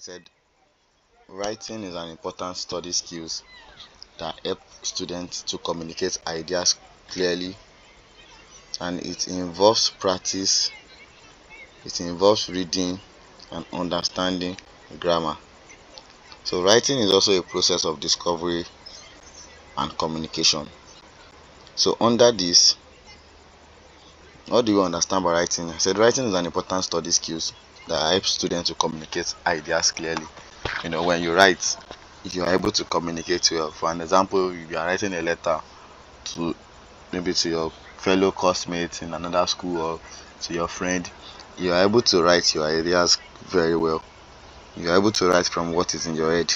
said writing is an important study skills that help students to communicate ideas clearly, and it involves practice, it involves reading and understanding grammar. So writing is also a process of discovery and communication. So under this, what do you understand by writing? I said writing is an important study skills that helps students to communicate ideas clearly. When you write, if you are able to communicate well. For an example, if you are writing a letter to maybe to your fellow classmates in another school or to your friend, you are able to write your ideas very well. You are able to write from what is in your head.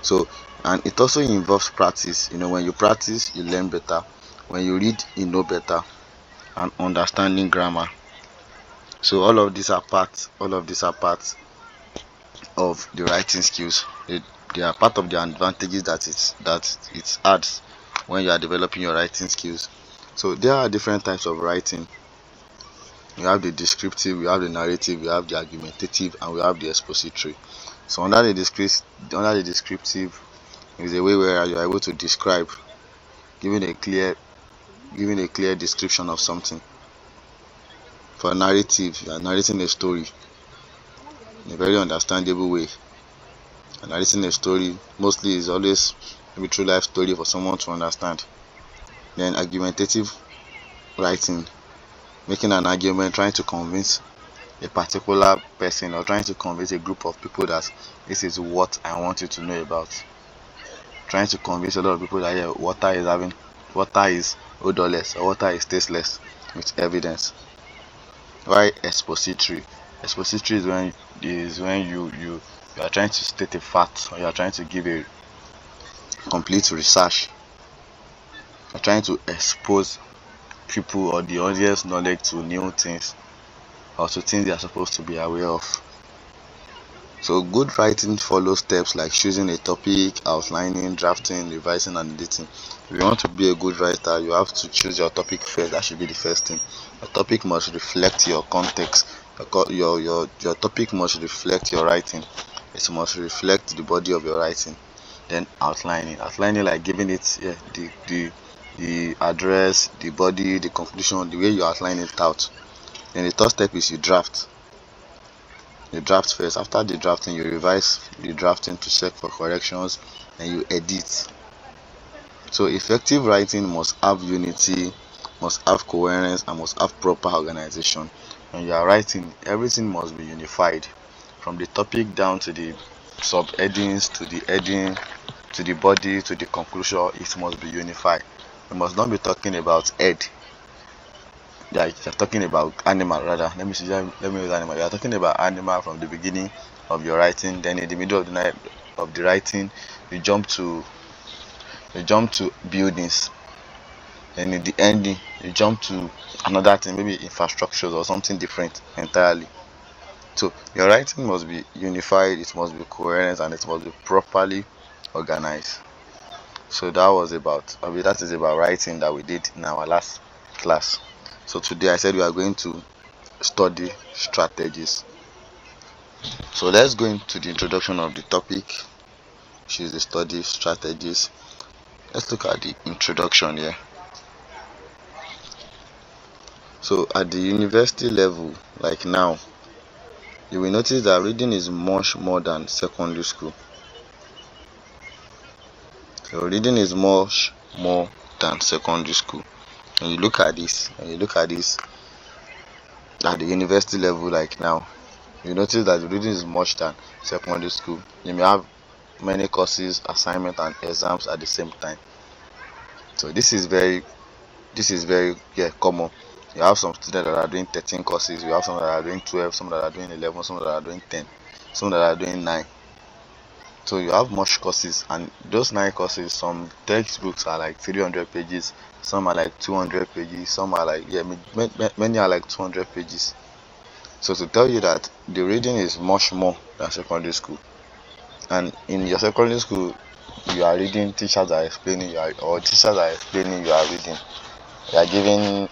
So, and it also involves practice. When you practice, you learn better. When you read, you know better. And understanding grammar. So all of these are parts of the writing skills. They are part of the advantages that it adds when you are developing your writing skills. So there are different types of writing. We have the descriptive, we have the narrative, we have the argumentative, and we have the expository. So under the descriptive is a way where you are able to describe, giving a clear description of something. For narrative, you are narrating a story in a very understandable way. And narrating a story mostly is always a true life story for someone to understand. Then argumentative writing, making an argument, trying to convince a particular person or trying to convince a group of people that this is what I want you to know about. Trying to convince a lot of people that water is odorless or water is tasteless with evidence. Why expository? Expository is when you are trying to state a fact, or you are trying to give a complete research. You are trying to expose people or the audience knowledge to new things or to things they are supposed to be aware of. So good writing follows steps like choosing a topic, outlining, drafting, revising, and editing. If you want to be a good writer, you have to choose your topic first. That should be the first thing. Your topic must reflect your context. Your topic must reflect your writing. It must reflect the body of your writing. Then outlining like giving it the address, the body, the conclusion, the way you outline it out. Then the third step is you draft. You draft first. After the drafting, you revise the drafting to check for corrections, and you edit. So effective writing must have unity, must have coherence, and must have proper organization. When you are writing, everything must be unified, from the topic down to the subheadings, to the heading, to the body, to the conclusion. It must be unified. We must not be talking about head. You're talking about animal, rather. Let me use animal. You are talking about animal from the beginning of your writing. Then in the middle of the writing, you jump to buildings. Then in the ending, you jump to another thing, maybe infrastructures or something different entirely. So your writing must be unified, it must be coherent, and it must be properly organized. So that is about writing that we did in our last class. So today I said we are going to study strategies. So let's go into the introduction of the topic, which is the study strategies. Let's look at the introduction here. So at the university level, like now, you will notice that reading is much more than secondary school. So reading is much more than secondary school. When you look at this at the university level, like now, you notice that reading is much than secondary school. You may have many courses, assignments, and exams at the same time. So this is very common. You have some students that are doing 13 courses, you have some that are doing 12, some that are doing 11, some that are doing 10, some that are doing 9. So you have much courses, and those 9 courses, some textbooks are like 300 pages, some are like 200 pages, some are like many are like 200 pages. So to tell you that the reading is much more than secondary school. And in your secondary school, you are reading, teachers are explaining, you are reading. You are giving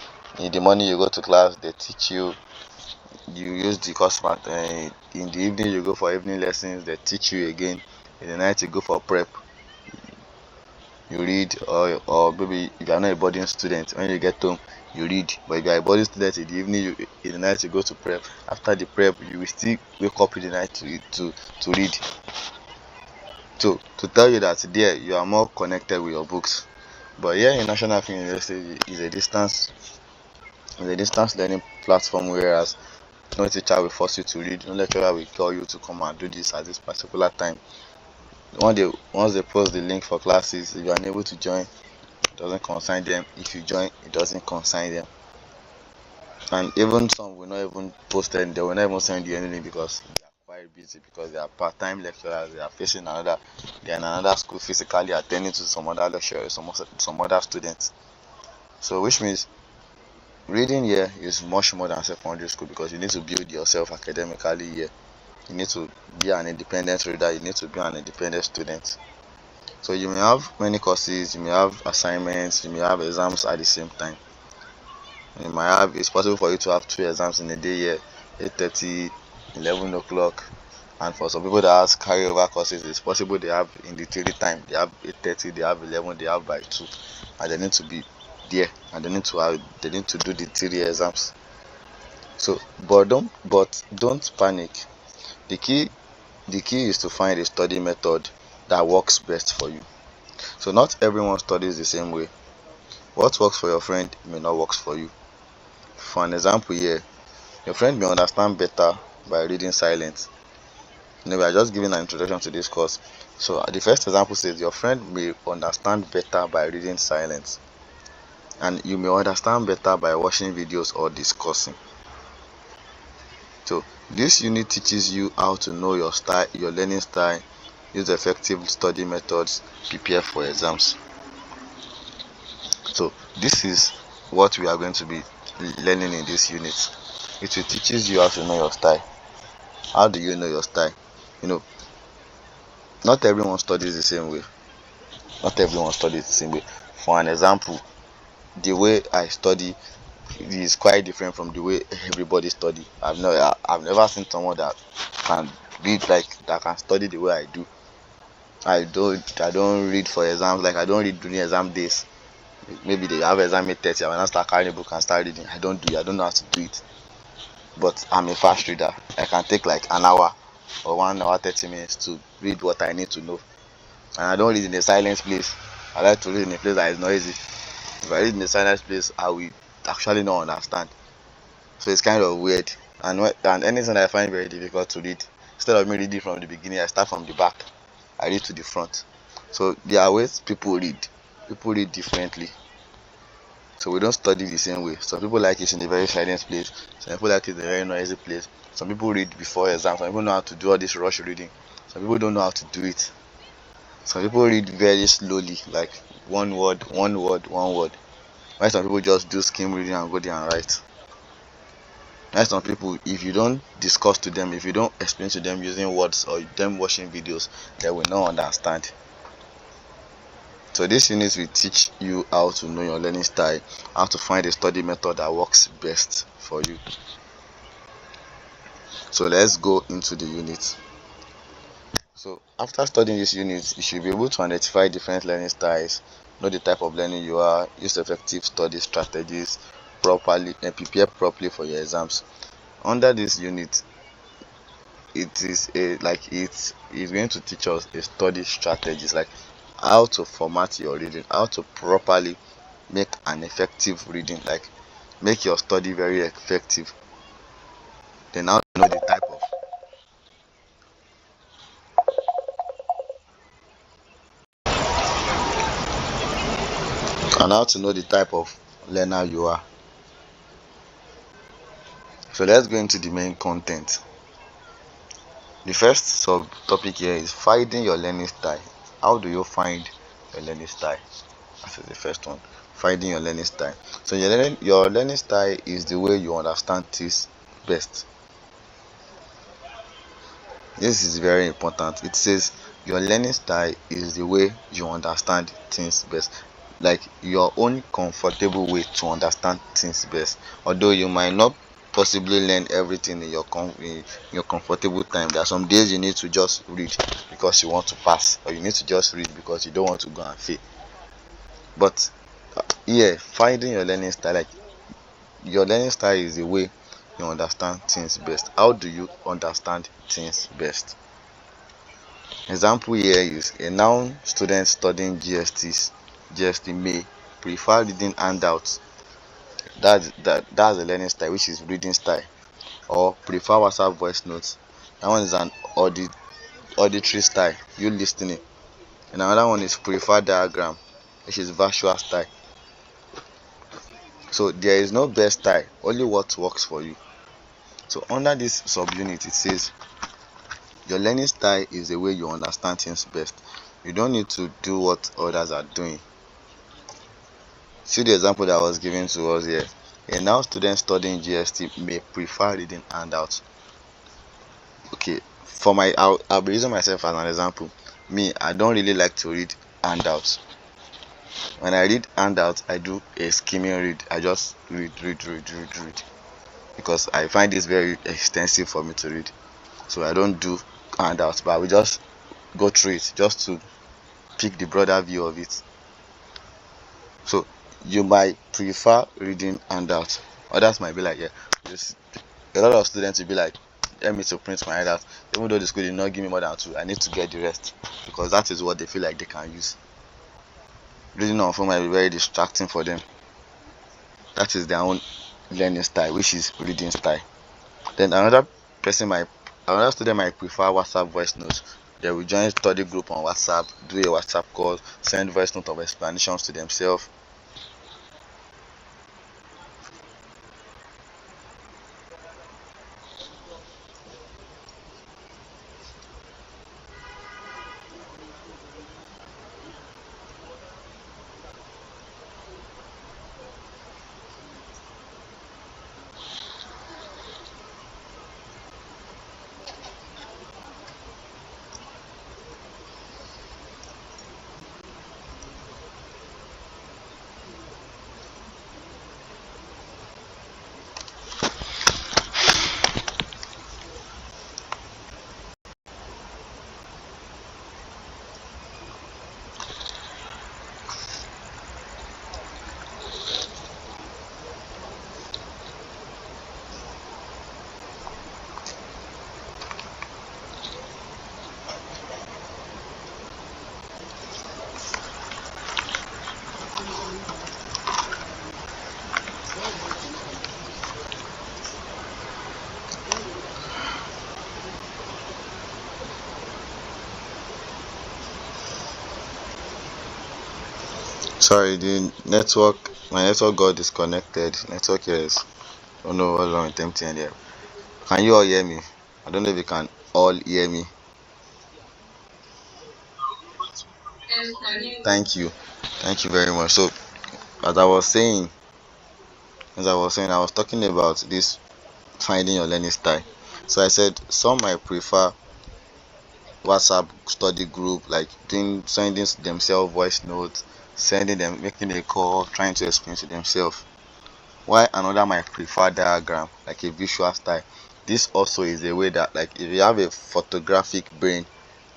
the money, you go to class, they teach you, you use the course part. In the evening you go for evening lessons, they teach you again. In the night you go for prep, you read, or maybe if you are not a boarding student, when you get home you read. But if you are a boarding student, in the evening in the night you go to prep. After the prep you will still wake up in the night to read. So to tell you that there you are more connected with your books. But here in National Film University is a distance learning platform, whereas no teacher will force you to read, no lecturer will tell you to come and do this at this particular time. Once they post the link for classes, if you are unable to join, it doesn't concern them. If you join, it doesn't concern them. And even some will not even post it, they will not even send you anything because they are quite busy, because they are part-time lecturers, they are in another school physically attending to some other lecturers, some other students. So which means reading here is much more than secondary school, because you need to build yourself academically here. You need to be an independent reader, you need to be an independent student. So you may have many courses, you may have assignments, you may have exams at the same time. It's possible for you to have 2 exams in a day here, 8:30, 11 o'clock. And for some people that has carryover courses, it's possible they have in the 3 time, they have 8:30, they have 11, they have by 2, and they need to be there, and they need to do the 3 exams. So but don't panic. The key is to find a study method that works best for you. So not everyone studies the same way. What works for your friend may not work for you. For an example here, your friend may understand better by reading silent. We are just giving an introduction to this course. So the first example says your friend may understand better by reading silent, and you may understand better by watching videos or discussing. So this unit teaches you how to know your style, your learning style, use effective study methods, prepare for exams. So this is what we are going to be learning in this unit. It will teaches you how to know your style. How do you know your style? Not everyone studies the same way. For an example, the way I study is quite different from the way everybody study. I've never seen someone that can that can study the way I do. I don't read for exams, like I don't read during exam days. Maybe they have exam 8:30, I will not start carrying a book and start reading. I don't know how to do it. But I'm a fast reader. I can take like an hour or 1 hour 30 minutes to read what I need to know. And I don't read in a silent place. I like to read in a place that is noisy. If I read in a silent place, I will actually not understand. So it's kind of weird. And anything that I find very difficult to read, instead of me reading from the beginning, I start from the back. I read to the front. So there are ways people read. People read differently. So we don't study the same way. Some people like it in a very silent place. Some people like it in a very noisy place. Some people read before exams. Some people know how to do all this rush reading. Some people don't know how to do it. Some people read very slowly, like one word. While some people just do skim reading and go there and write. While some people, if you don't discuss to them, if you don't explain to them using words or them watching videos, they will not understand. So this unit will teach you how to know your learning style, how to find a study method that works best for you. So let's go into the unit. So after studying this unit, you should be able to identify different learning styles, know the type of learning you are, use effective study strategies properly, and prepare properly for your exams. Under this unit, it's going to teach us a study strategies, like how to format your reading, how to properly make an effective reading, like make your study very effective. Then how to know the type of learner you are. So let's go into the main content. The first subtopic here is finding your learning style. How do you find your learning style? That is the first one. Finding your learning style. So your learning style is the way you understand things best. This is very important. It says your learning style is the way you understand things best, like your own comfortable way to understand things best. Although you might not possibly learn everything in your comfortable time. There are some days you need to just read because you want to pass, or you need to just read because you don't want to go and fail. But yeah, finding your learning style, like your learning style is the way you understand things best. How do you understand things best? Example here is a noun student studying GST may prefer reading handouts. That's a learning style, which is reading style. Or prefer WhatsApp voice notes. That one is an auditory style, you listening. And another one is prefer diagram, which is visual style. So there is no best style, only what works for you. So under this subunit, it says your learning style is the way you understand things best. You don't need to do what others are doing. See the example that was given to us here. A now student studying GST may prefer reading handouts. Okay, for I'll be using myself as an example. Me, I don't really like to read handouts. When I read handouts, I do a skimming read. I just read because I find this very extensive for me to read. So I don't do handouts, but I will just go through it just to pick the broader view of it. So you might prefer reading handouts. Others might be like, yeah, a lot of students will be like, let me to print my handout, even though the school did not give me more than 2, I need to get the rest, because that is what they feel like they can use. Reading on phone might be very distracting for them. That is their own learning style, which is reading style. Then another student might prefer WhatsApp voice notes. They will join study group on WhatsApp, do a WhatsApp call, send voice note of explanations to themselves. Sorry, my network got disconnected. Network here is, I don't know what's wrong with MTN here. Can you all hear me? I don't know if you can all hear me. Thank you. Thank you very much. So as I was saying, I was talking about this finding your learning style. So I said some might prefer WhatsApp study group, like sending themselves voice notes, making a call, trying to explain to themselves. While another might prefer diagram, like a visual style. This also is a way that, like, if you have a photographic brain,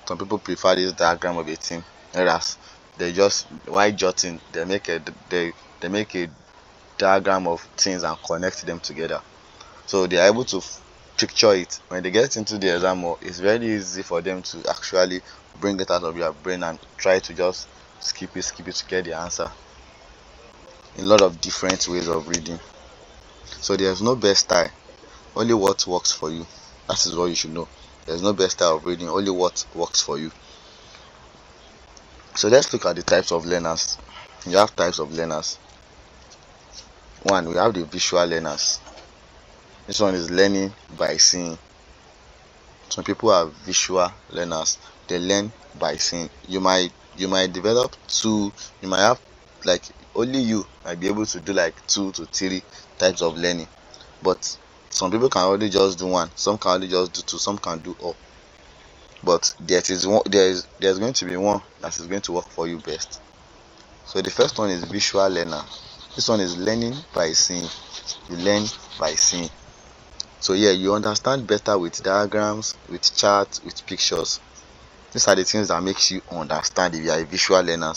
some people prefer this diagram of a thing, whereas they just, while jotting, they make a diagram of things and connect them together, so they are able to picture it. When they get into the exam hall, it's very easy for them to actually bring it out of your brain and try to just skip it to get the answer. A lot of different ways of reading. So there's no best style, only what works for you. That is what you should know. There's no best style of reading, only what works for you. So let's look at the types of learners. You have types of learners. One, we have the visual learners. This one is learning by seeing. Some people are visual learners. They learn by seeing. You might develop two. You might have, like, only you might be able to do like 2 to 3 types of learning. But some people can only just do one. Some can only just do 2. Some can do all. But there's going to be one that is going to work for you best. So the first one is visual learner. This one is learning by seeing. You learn by seeing. So yeah, you understand better with diagrams, with charts, with pictures. These are the things that makes you understand if you are a visual learner.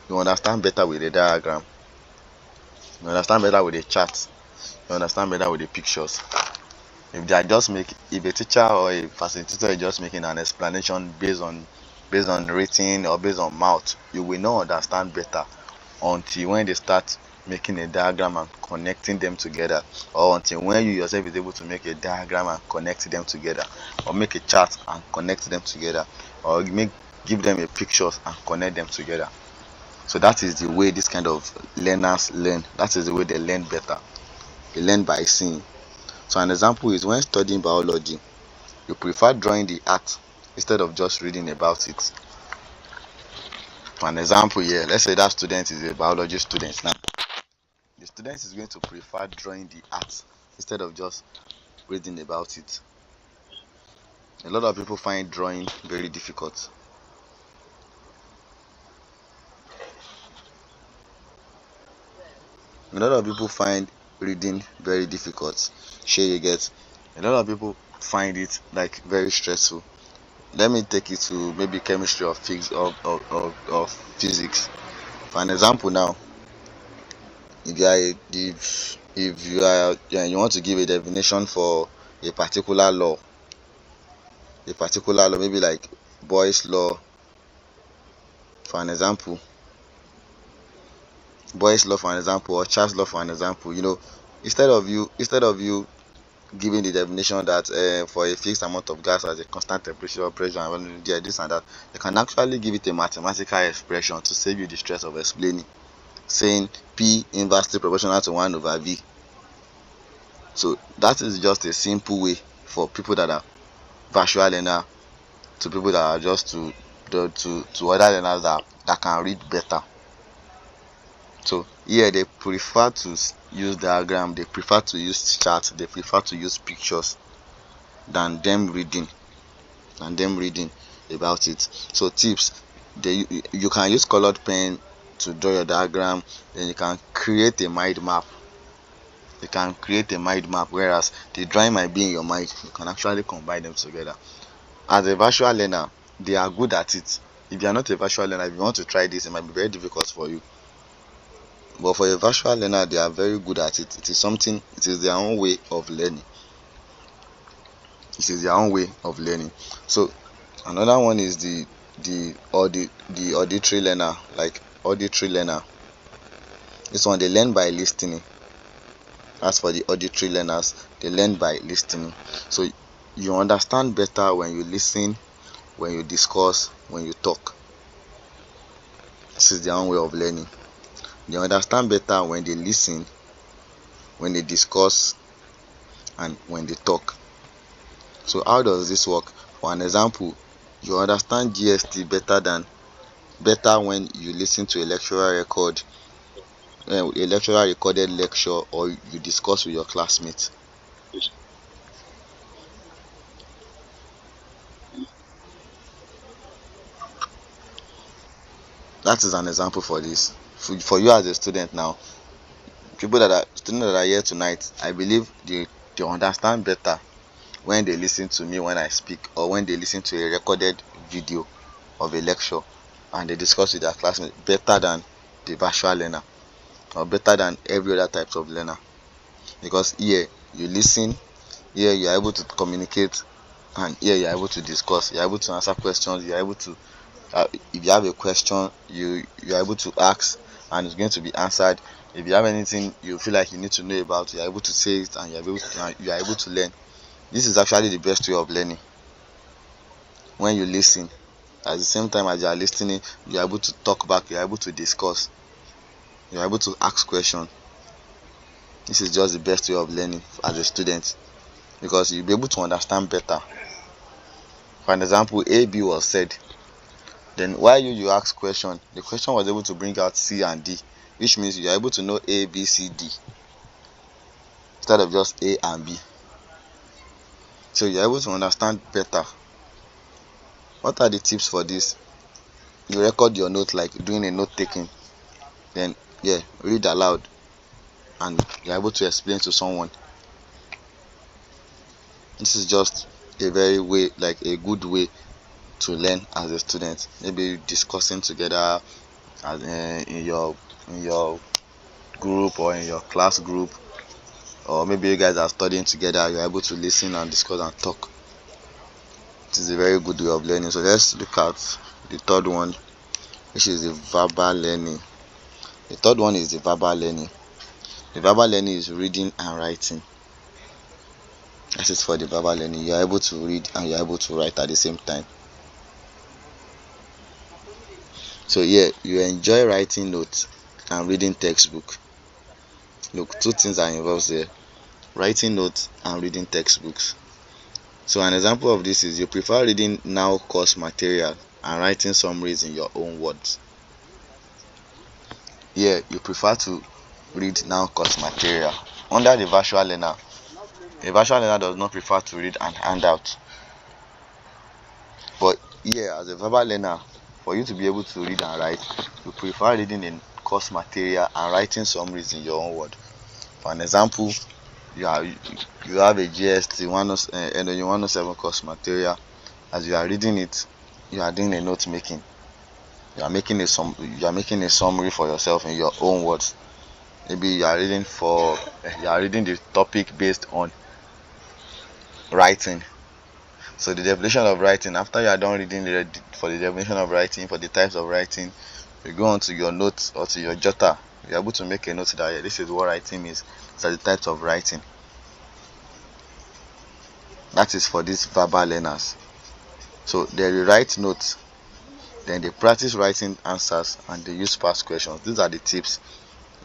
You understand better with the diagram, you understand better with the charts, you understand better with the pictures. If they are just if a teacher or a facilitator is just making an explanation based on written or based on mouth, you will not understand better until when they start making a diagram and connecting them together, or until when you yourself is able to make a diagram and connect them together, or make a chart and connect them together, or give them a pictures and connect them together. So that is the way this kind of learners learn. That is the way they learn better. They learn by seeing. So an example is when studying biology, you prefer drawing the art instead of just reading about it. For an example here, let's say that student is a biology student. Now the student is going to prefer drawing the art instead of just reading about it. A lot of people find drawing very difficult. A lot of people find reading very difficult. Sure, you get. A lot of people find it like very stressful. Let me take it to maybe chemistry or physics of physics. For an example now, if you are you want to give a definition for a particular law, maybe like Boy's law, for an example, or Charles law for an example, instead of you giving the definition that for a fixed amount of gas at a constant temperature or pressure and this and that, you can actually give it a mathematical expression to save you the stress of explaining, saying P inversely proportional to 1 over V. So that is just a simple way for people that are visual learner to people that are just to other learners that can read better. So here they prefer to use diagram, they prefer to use charts, they prefer to use pictures than them reading about it. So tips, you can use colored pen to draw your diagram, then you can create a mind map. Whereas the drawing might be in your mind, you can actually combine them together. As a visual learner, they are good at it. If you are not a visual learner, if you want to try this, it might be very difficult for you. But for a visual learner, they are very good at it. It is their own way of learning. So another one is the auditory learner, like auditory learner. This one, they learn by listening. As for the auditory learners, they learn by listening. So you understand better when you listen, when you discuss, when you talk. This is their own way of learning. They understand better when they listen, when they discuss, and when they talk. So how does this work? For an example, you understand GST better when you listen to a lecturer recorded lecture, or you discuss with your classmates. That is an example for this. For you as a student now, students that are here tonight, I believe they understand better when they listen to me when I speak, or when they listen to a recorded video of a lecture and they discuss with their classmates better than the visual learner, or better than every other types of learner. Because here you listen, here you are able to communicate, and here you are able to discuss, you are able to answer questions, you are able to if you have a question, you are able to ask and it's going to be answered. If you have anything you feel like you need to know about, you are able to say it and you are able to learn. This is actually the best way of learning. When you listen, at the same time as you are listening, you are able to talk back, you are able to discuss, you are able to ask questions. This is just the best way of learning as a student, because you'll be able to understand better. For an example, A, B was said. Then while you ask question, the question was able to bring out C and D, which means you are able to know A, B, C, D instead of just A and B. So you are able to understand better. What are the tips for this? You record your note like doing a note taking. Then read aloud and you are able to explain to someone. This is just a very way, like a good way to learn as a student. Maybe discussing together as in your group or in your class group, or maybe you guys are studying together. You're able to listen and discuss and talk. It is a very good way of learning. So let's look at the third one, which is the verbal learning. The third one is the verbal learning. The verbal learning is reading and writing. That is for the verbal learning. You are able to read and you are able to write at the same time. So yeah, you enjoy writing notes and reading textbook. Look, two things are involved there: writing notes and reading textbooks. So an example of this is you prefer reading now course material and writing summaries in your own words. Yeah, you prefer to read now course material. Under the virtual learner, a virtual learner does not prefer to read an handout. But yeah, as a verbal learner, for you to be able to read and write, you prefer reading in course material and writing summaries in your own word. For an example, you have a GST NOU107 course material. As you are reading it, you are doing a note making. You are making a summary for yourself in your own words. Maybe you are reading the topic based on writing. So the definition of writing, after you are done reading for the definition of writing, for the types of writing, you go on to your notes or to your jotter. You're able to make a note that this is what writing is. These are the types of writing. That is for these verbal learners. So they write notes, then they practice writing answers, and they use past questions. These are the tips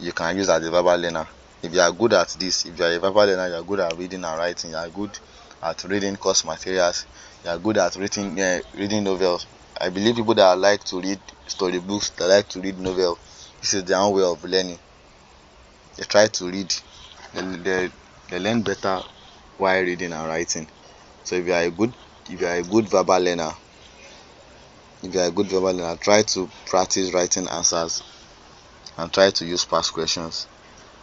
you can use as a verbal learner. If you are good at this, if you are a verbal learner, you are good at reading and writing, you are good at reading course materials, you are good at reading novels. I believe people that like to read storybooks, that like to read novels, this is their own way of learning. They try to read, they learn better while reading and writing. So if you are a good verbal learner, try to practice writing answers and try to use past questions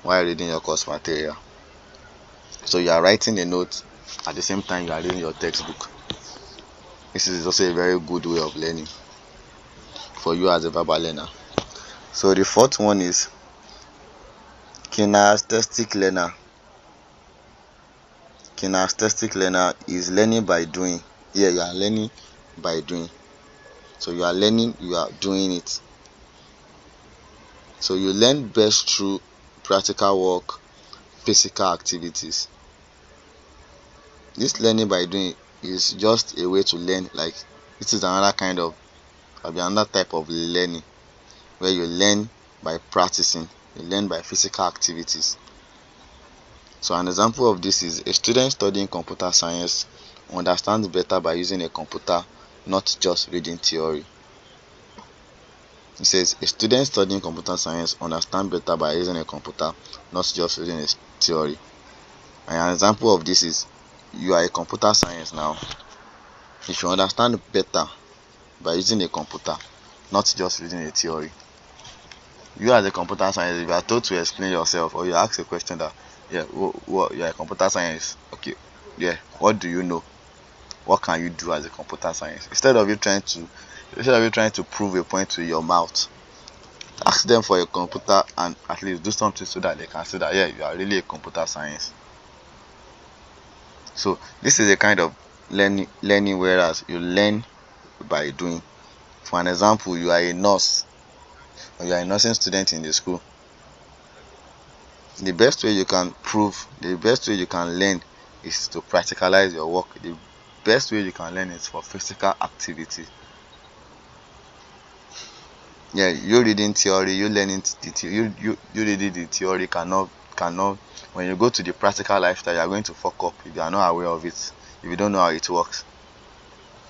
while reading your course material. So you are writing a note at the same time you are reading your textbook. This is also a very good way of learning for you as a verbal learner. So the fourth one is kinesthetic learner. Kinesthetic learner is learning by doing. Yeah, you are learning by doing. So you are learning, you are doing it. So you learn best through practical work, physical activities. This learning by doing is just a way to learn. Like, this is another type of learning where you learn by practicing, you learn by physical activities. So an example of this is a student studying computer science understands better by using a computer, not just reading theory. It says a student studying computer science understands better by using a computer, not just reading a theory. And an example of this is you are a computer science now. If you understand better by using a computer, not just reading a theory. You as a computer science, if you are told to explain yourself, or you ask a question that, yeah, you are a computer science, okay, yeah, what do you know? What can you do as a computer science? Instead of you trying to prove a point with your mouth, ask them for a computer and at least do something so that they can say that, yeah, you are really a computer science. So this is a kind of learning whereas you learn by doing. For an example, you are a nurse or you are a nursing student in the school. The best way you can learn is to practicalize your work. The best way you can learn is for physical activity. Yeah, you reading theory, you learning you reading the theory cannot when you go to the practical lifestyle, you are going to fuck up if you are not aware of it, if you don't know how it works.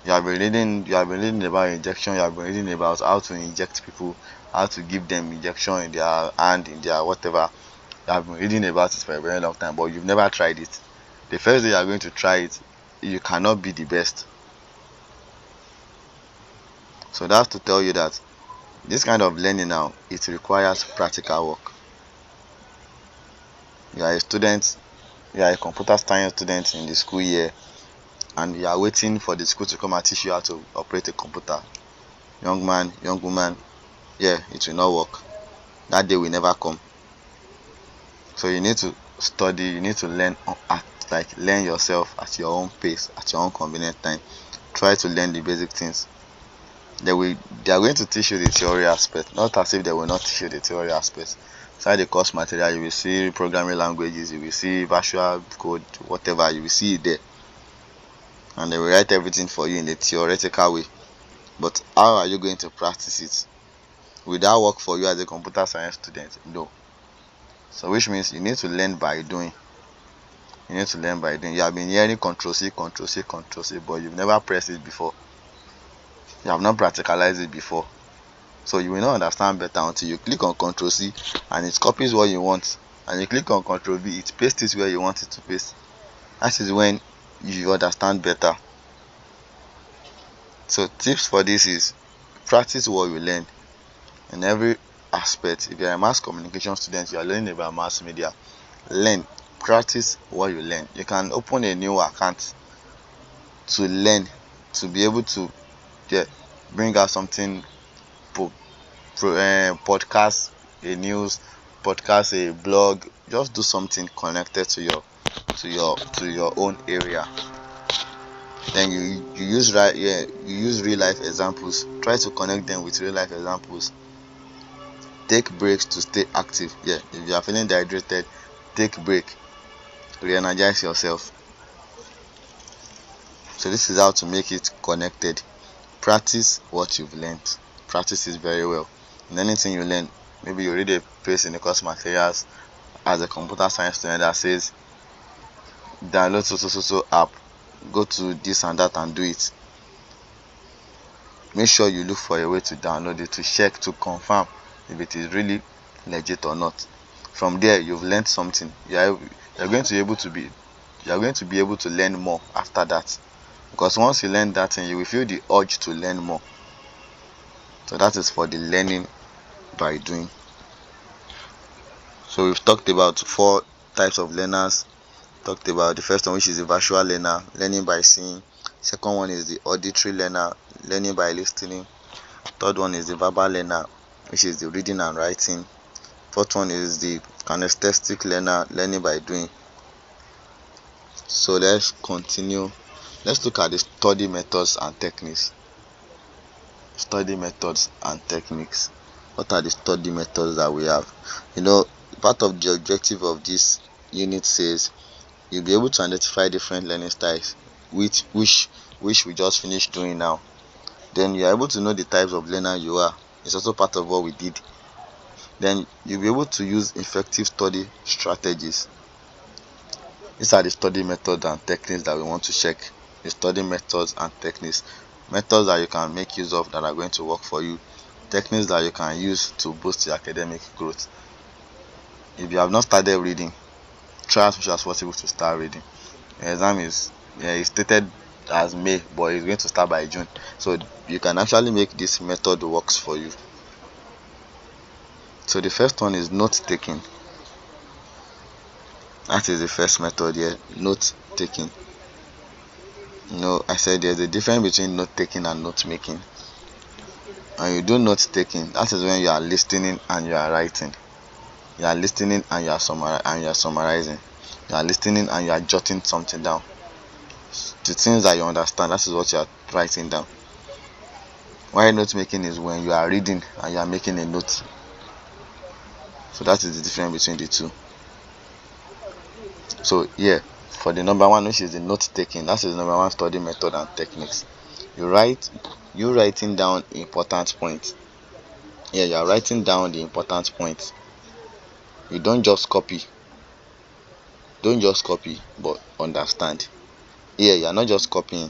You have been reading about injection, you have been reading about how to inject people, how to give them injection in their hand, in their whatever. You have been reading about it for a very long time, but you've never tried it. The first day you are going to try it, you cannot be the best. So that's to tell you that this kind of learning now, it requires practical work. You are a student you are a computer science student in the school year and you are waiting for the school to come and teach you how to operate a computer, young man, young woman, yeah, it will not work. That day will never come. So you need to study, you need to learn learn yourself at your own pace, at your own convenient time. Try to learn the basic things. They are going to teach you the theory aspect, not as if they will not teach you the theory aspect. Inside the course material, you will see programming languages, you will see virtual code, whatever, you will see it there. And they will write everything for you in a theoretical way. But how are you going to practice it? Will that work for you as a computer science student? No. So which means you need to learn by doing. You need to learn by doing. You have been hearing Ctrl+C, Ctrl+C, Ctrl+C, but you've never pressed it before. You have not practicalized it before. So you will not understand better until you click on Ctrl+C and it copies what you want. And you click on Ctrl+V, it pastes it where you want it to paste. That is when you understand better. So tips for this is practice what you learn in every aspect. If you are a mass communication student, you are learning about mass media, learn, practice what you learn. You can open a new account to learn, to be able to bring out something, podcast, a news podcast, a blog. Just do something connected to your own area. Then you use real life examples. Try to connect them with real life examples. Take breaks to stay active. If you are feeling dehydrated, take a break, re-energize yourself. So this is how to make it connected. Practice what you've learned. Practice it very well. In anything you learn, maybe you read a page in the course materials as a computer science student that says download so app, go to this and that and do it. Make sure you look for a way to download it, to check, to confirm if it is really legit or not. From there, you've learned something. You're going to be able to learn more after that, because once you learn that thing, you will feel the urge to learn more. So that is for the learning by doing. So we've talked about 4 types of learners. Talked about the first one, which is the visual learner, learning by seeing. Second one is the auditory learner, learning by listening. Third one is the verbal learner, which is the reading and writing. Fourth one is the kinesthetic learner, learning by doing. So let's continue. Let's look at the study methods and techniques. Study methods and techniques. What are the study methods that we have? Part of the objective of this unit says you'll be able to identify different learning styles, which we just finished doing now. Then you're able to know the types of learner you are. It's also part of what we did. Then you'll be able to use effective study strategies. These are the study methods and techniques that we want to check. The study methods and techniques. Methods that you can make use of that are going to work for you. Techniques that you can use to boost your academic growth. If you have not started reading, try as much as possible to start reading. The exam is stated as May, but it's going to start by June. So you can actually make this method works for you. So the first one is note taking. That is the first method here, note taking. I said there's a difference between note taking and note making. When you do note taking, that is when you are listening and you are writing. You are listening and you are summarizing. You are listening and you are jotting something down. The things that you understand, that is what you are writing down. While note making is when you are reading and you are making a note. So that is the difference between the two. So for the number one, which is the note taking, that is the number one study method and techniques. You writing down important points. You are writing down the important points. You don't just copy, but understand. You are not just copying.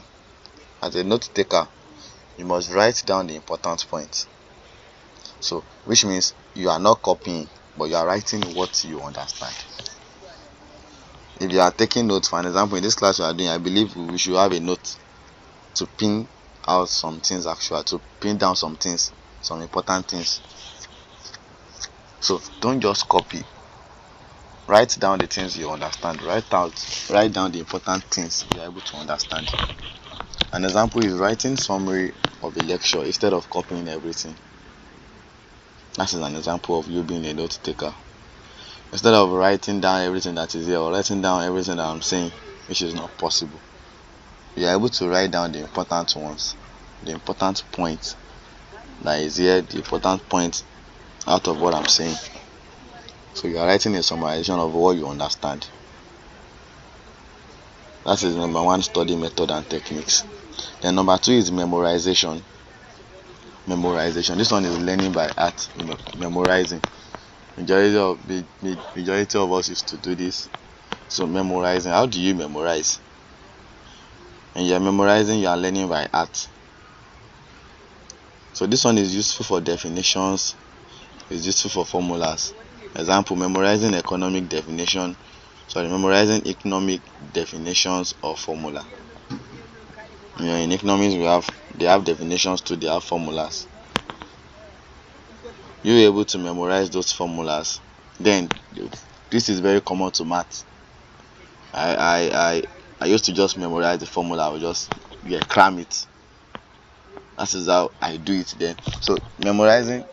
As a note taker, you must write down the important points. So which means you are not copying, but you are writing what you understand. If you are taking notes, for example, in this class we are doing, I believe we should have a note to pin out some things, to pin down some things, some important things. So don't just copy. write down the things you understand. Write down the important things you are able to understand. An example is writing summary of a lecture instead of copying everything. That is an example of you being a note taker. Instead of writing down everything that is here or writing down everything that I'm saying, which is not possible, you are able to write down the important ones, the important point that is here, the important point out of what I'm saying. So you are writing a summarization of what you understand. That is number one study method and techniques. Then number two is memorization. This one is learning by heart, memorizing. Majority of us used to do this. So memorizing, how do you memorize? And you are memorizing, you are learning by heart. So this one is useful for definitions, it's useful for formulas. Example, memorizing economic definitions or formula. In economics they have definitions too, they have formulas. You're able to memorize those formulas. Then this is very common to math. I used to just memorize the formula. I would just cram it. That is how I do it then. So memorizing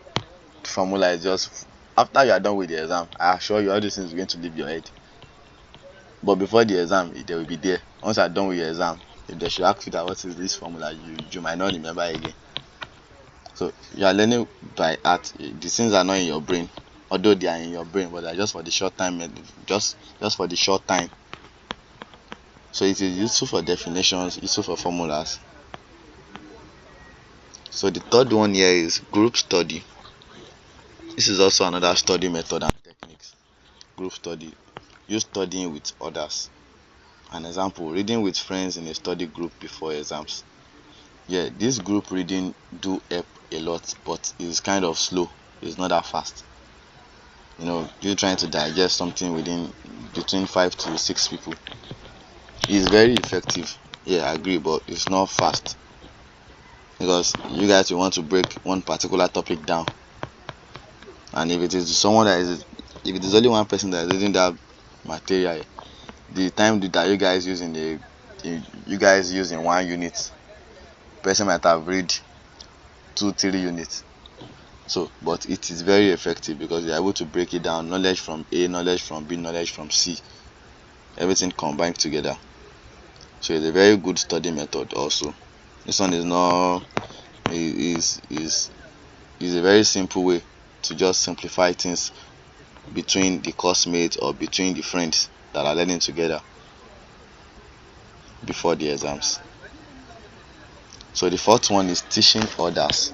the formula is just after you are done with the exam. I assure you all these things are going to leave your head. But before the exam, they will be there. Once you are done with your exam, if they should ask you that what is this formula, you might not remember again. So you are learning by heart. The things are not in your brain, although they are in your brain, but they are just for the short time. Just for the short time. So it is useful for definitions, useful for formulas. So the third one here is group study. This is also another study method and techniques. Group study. You studying with others. An example, reading with friends in a study group before exams. This group reading do help a lot, but it's kind of slow. It's not that fast. You're trying to digest something between 5 to 6 people. It's very effective. I agree, but it's not fast. Because you guys want to break one particular topic down, and if it is only one person that is reading that material, the time that you guys use in 1 unit, person might have read 2-3 units. So but it is very effective because you are able to break it down, knowledge from A, knowledge from B, knowledge from C, everything combined together. So it's a very good study method also. This one is a very simple way to just simplify things between the classmates or between the friends that are learning together before the exams. So the fourth one is teaching others.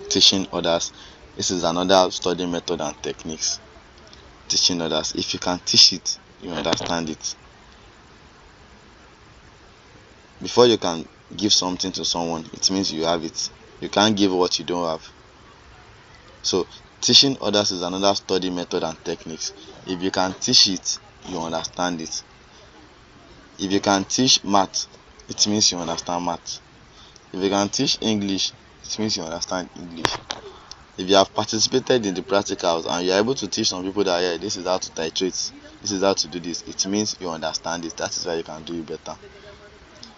This is another study method and techniques. Teaching others. If you can teach it, you understand it. Before you can give something to someone, it means you have it. You can't give what you don't have. So teaching others is another study method and techniques. If you can teach it, you understand it. If you can teach math, it means you understand math. If you can teach English, it means you understand English. If you have participated in the practicals and you are able to teach some people that this is how to titrate, this is how to do this, it means you understand it. That is why you can do it better.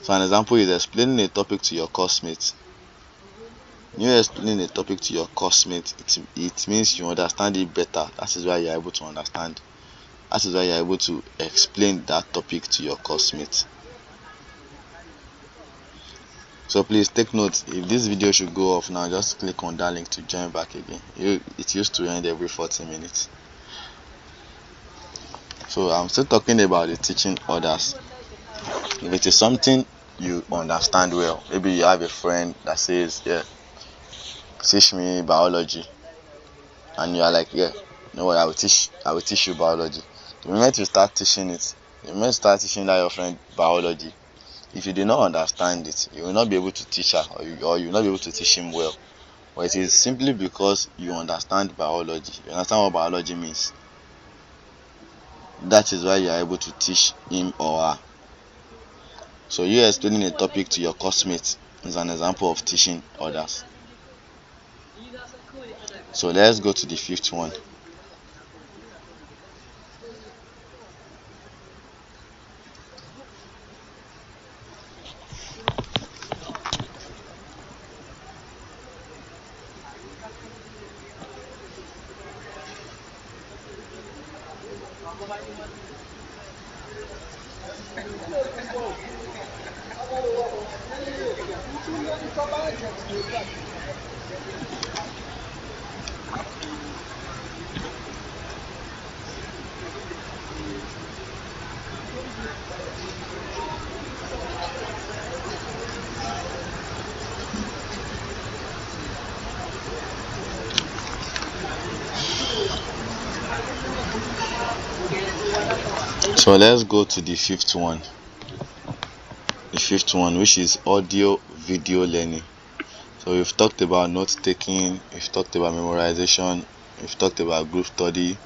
So an example is explaining a topic to your classmates. When you explaining a topic to your classmates, it means you understand it better. That is why you are able to understand. That is why you are able to explain that topic to your classmates. So please take note, if this video should go off now, just click on that link to join back again. It used to end every 40 minutes. So I'm still talking about the teaching others. If it is something you understand well, maybe you have a friend that says, teach me biology, and you are like, you know what, I will teach you biology. The moment you start teaching that your friend biology, if you do not understand it, you will not be able to teach her, or you will not be able to teach him well. But it is simply because you understand biology. You understand what biology means. That is why you are able to teach him or her. So you explaining a topic to your classmates is an example of teaching others. So let's go to the fifth one. So let's go to the fifth one. The fifth one, which is audio video learning. So we've talked about note taking, we've talked about memorization, we've talked about group study,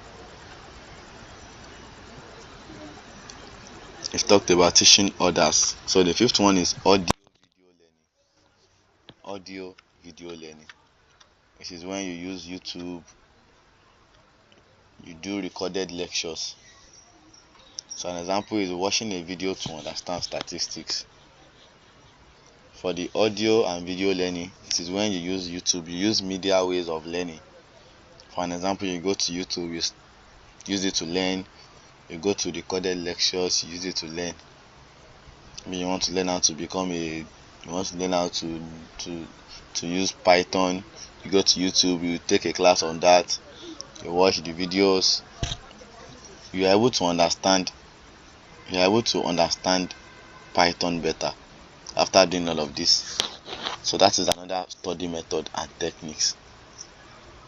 we've talked about teaching others. So the fifth one is audio video learning. Audio video learning. This is when you use YouTube, you do recorded lectures. So an example is watching a video to understand statistics. For the audio and video learning, this is when you use YouTube, you use media ways of learning. For an example, you go to YouTube, you use it to learn. You go to recorded lectures, you use it to learn. Maybe you want to learn how to learn how to use Python. You go to YouTube, you take a class on that, you watch the videos, you are able to understand Python better after doing all of this. So that is another study method and techniques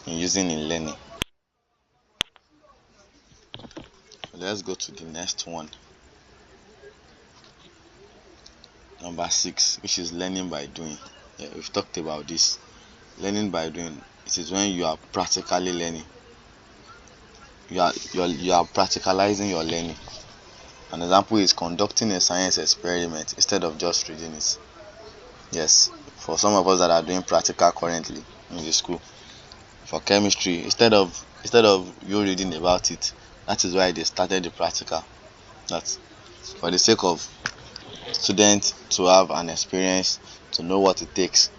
in using in learning. Let's go to the next one. Number 6, which is learning by doing. Yeah, we've talked about this. Learning by doing. It is when you are practically learning. You are practicalizing your learning. An example is conducting a science experiment instead of just reading it. Yes, for some of us that are doing practical currently in the school, for chemistry, instead of you reading about it, that is why they started the practical. That's for the sake of students to have an experience, to know what it takes.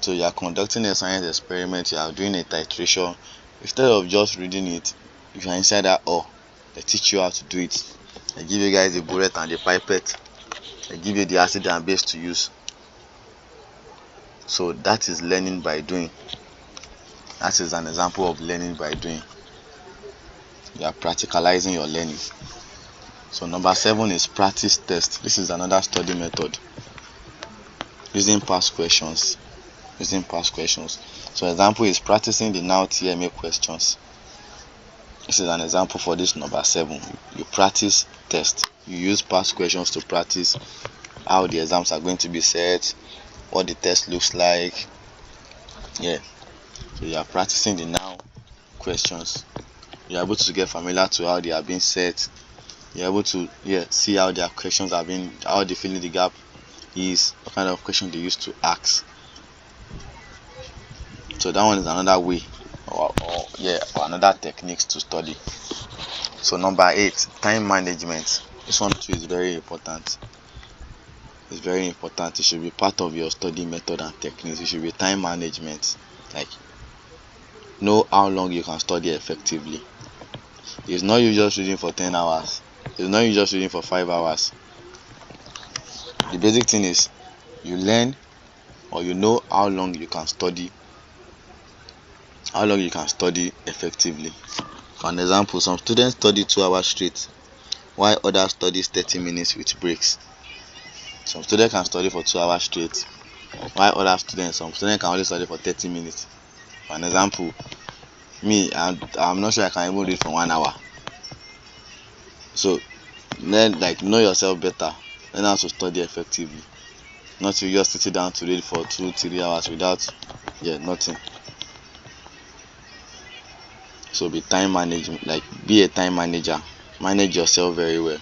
So you are conducting a science experiment, you are doing a titration. Instead of just reading it, if you are inside that they teach you how to do it. They give you guys the bullet and the pipette. They give you the acid and base to use. So that is learning by doing. That is an example of learning by doing. You are practicalizing your learning. So number 7 is practice test. This is another study method. Using past questions. So example is practicing the NOU TMA questions. This is an example for this number 7. You practice test. You use past questions to practice how the exams are going to be set, what the test looks like. Yeah. So you are practicing the NOU questions. You are able to get familiar to how they are being set. You are able to see how their questions are being, how they fill in the gap is, what kind of question they used to ask. So that one is another way or another techniques to study. So number 8, time management. This one too is very important. It's very important. It should be part of your study method and techniques. It should be time management. Like, know how long you can study effectively. It's not you just reading for 10 hours. It's not you just reading for 5 hours. The basic thing is you learn, or you know how long you can study. How long you can study effectively. For an example, some students study 2 hours straight, while others study 30 minutes with breaks. Some students can study for 2 hours straight, while some students can only study for 30 minutes. For an example, me, I'm not sure I can even read for 1 hour. So learn, know yourself better. Learn how to study effectively. Not you just sit down to read for 2-3 hours without nothing. So be time management, be a time manager. Manage yourself very well.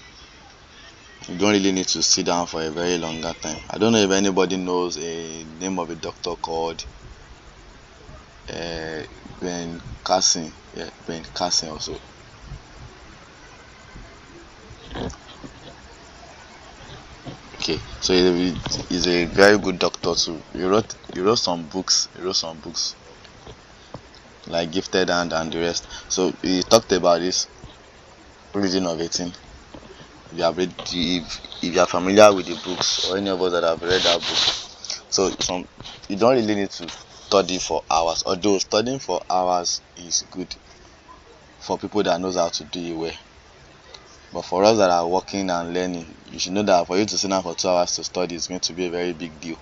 You don't really need to sit down for a very longer time. I don't know if anybody knows a name of a doctor called Ben Carson. Yeah, Ben Carson also. Okay, so he's a very good doctor too. He wrote some books. Like Gifted Hand and the rest. So he talked about this Origin of 18. If you are familiar with the books, or any of us that have read that book, So you don't really need to study for hours, although studying for hours is good for people that knows how to do it well. But for us that are working and learning, you should know that for you to sit down for 2 hours to study is going to be a very big deal.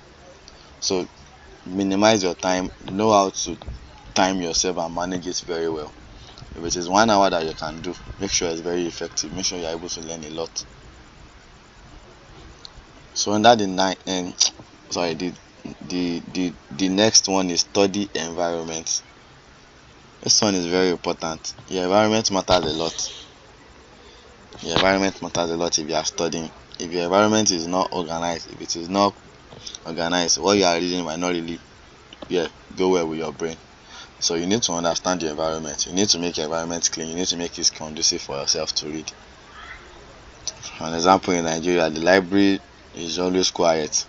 So minimize your time, know how to time yourself and manage it very well. If it is 1 hour that you can do, make sure it's very effective, make sure you're able to learn a lot. So under the next one is study environment. This one is very important. Your environment matters a lot. Your environment matters a lot if you are studying. If your environment is not organized, if it is not organized, what you are reading might not really go well with your brain. So you need to understand the environment. You need to make your environment clean. You need to make it conducive for yourself to read. For an example, in Nigeria, the library is always quiet.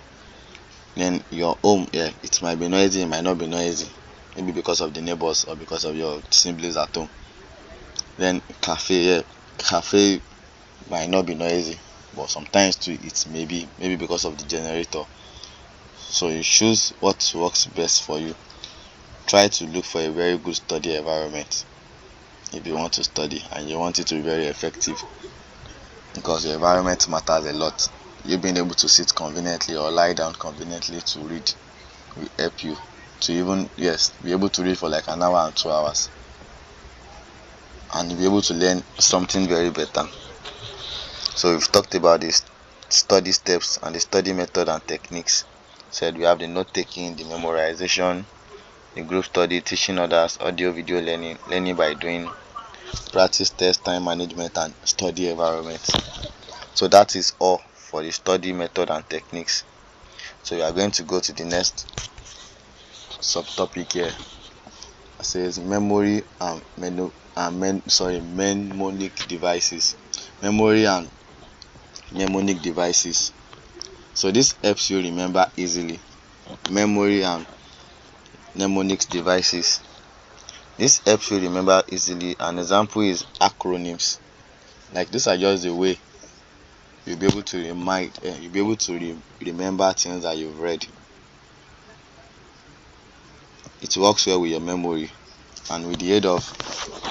Then your home, it might be noisy, it might not be noisy. Maybe because of the neighbors or because of your siblings at home. Then cafe might not be noisy, but sometimes too it may be, maybe because of the generator. So you choose what works best for you. Try to look for a very good study environment if you want to study and you want it to be very effective, because your environment matters a lot. You being able to sit conveniently or lie down conveniently to read will help you to even be able to read for like an hour and 2 hours, and you'll be able to learn something very better. So we've talked about the study steps and the study method and techniques. Said we have the note taking, the memorization, the group study, teaching others, audio video learning by doing, practice test, time management, and study environment. So that is all for the study method and techniques. So we are going to go to the next subtopic here. It says memory and mnemonic devices. Memory and mnemonic devices. So this helps you remember easily. Memory and mnemonic devices. This helps you remember easily. An example is acronyms. Like these are just the way you'll be able to remember things that you've read. It works well with your memory and with the aid of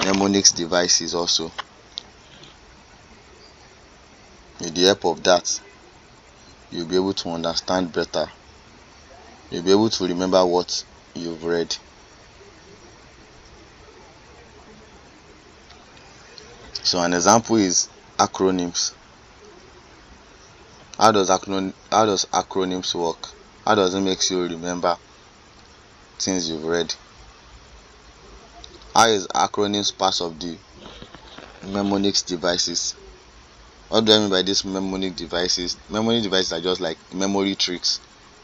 mnemonics devices also. With the help of that, you'll be able to understand better. You'll be able to remember what you've read. So an example is acronyms. How does acronyms work? How does it make you remember things you've read? How is acronyms part of the mnemonics devices? What do I mean by these mnemonic devices? Memory devices are just like memory tricks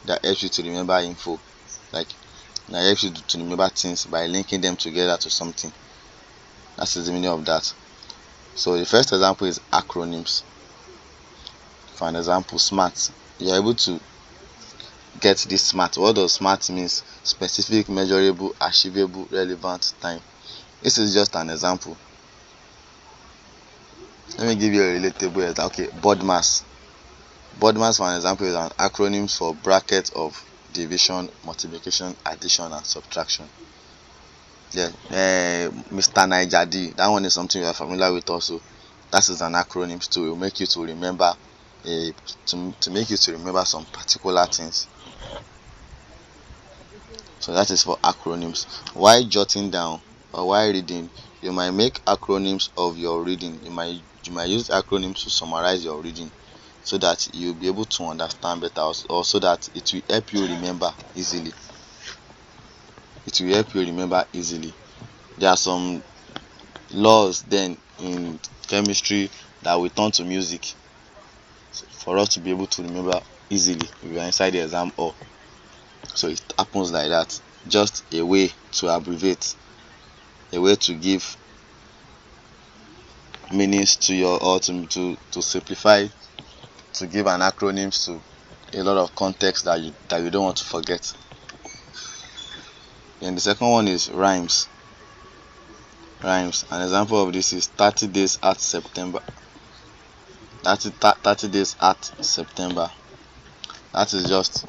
that help you to remember info. Like that helps you to remember things by linking them together to something. That is the meaning of that. So the first example is acronyms. For an example, SMART. You are able to get this SMART. What does SMART means? Specific, measurable, achievable, relevant, time. This is just an example. Let me give you a relatable example. Okay, BODMAS. BODMAS, for an example, is an acronym for bracket of division, multiplication, addition, and subtraction. Mr. Niger D. That one is something you are familiar with also. That is an acronym to make you to remember some particular things. So that is for acronyms. While jotting down or while reading, you might make acronyms of your reading. You might use acronyms to summarize your reading so that you'll be able to understand better, or so that it will help you remember easily. There are some laws then in chemistry that will turn to music for us to be able to remember easily if we are inside the exam hall. So it happens like that. Just a way to abbreviate, a way to give meanings to your, or to simplify, to give an acronym to a lot of context that you don't want to forget. And the second one is rhymes. An example of this is 30 days at September. 30 days at September. That is just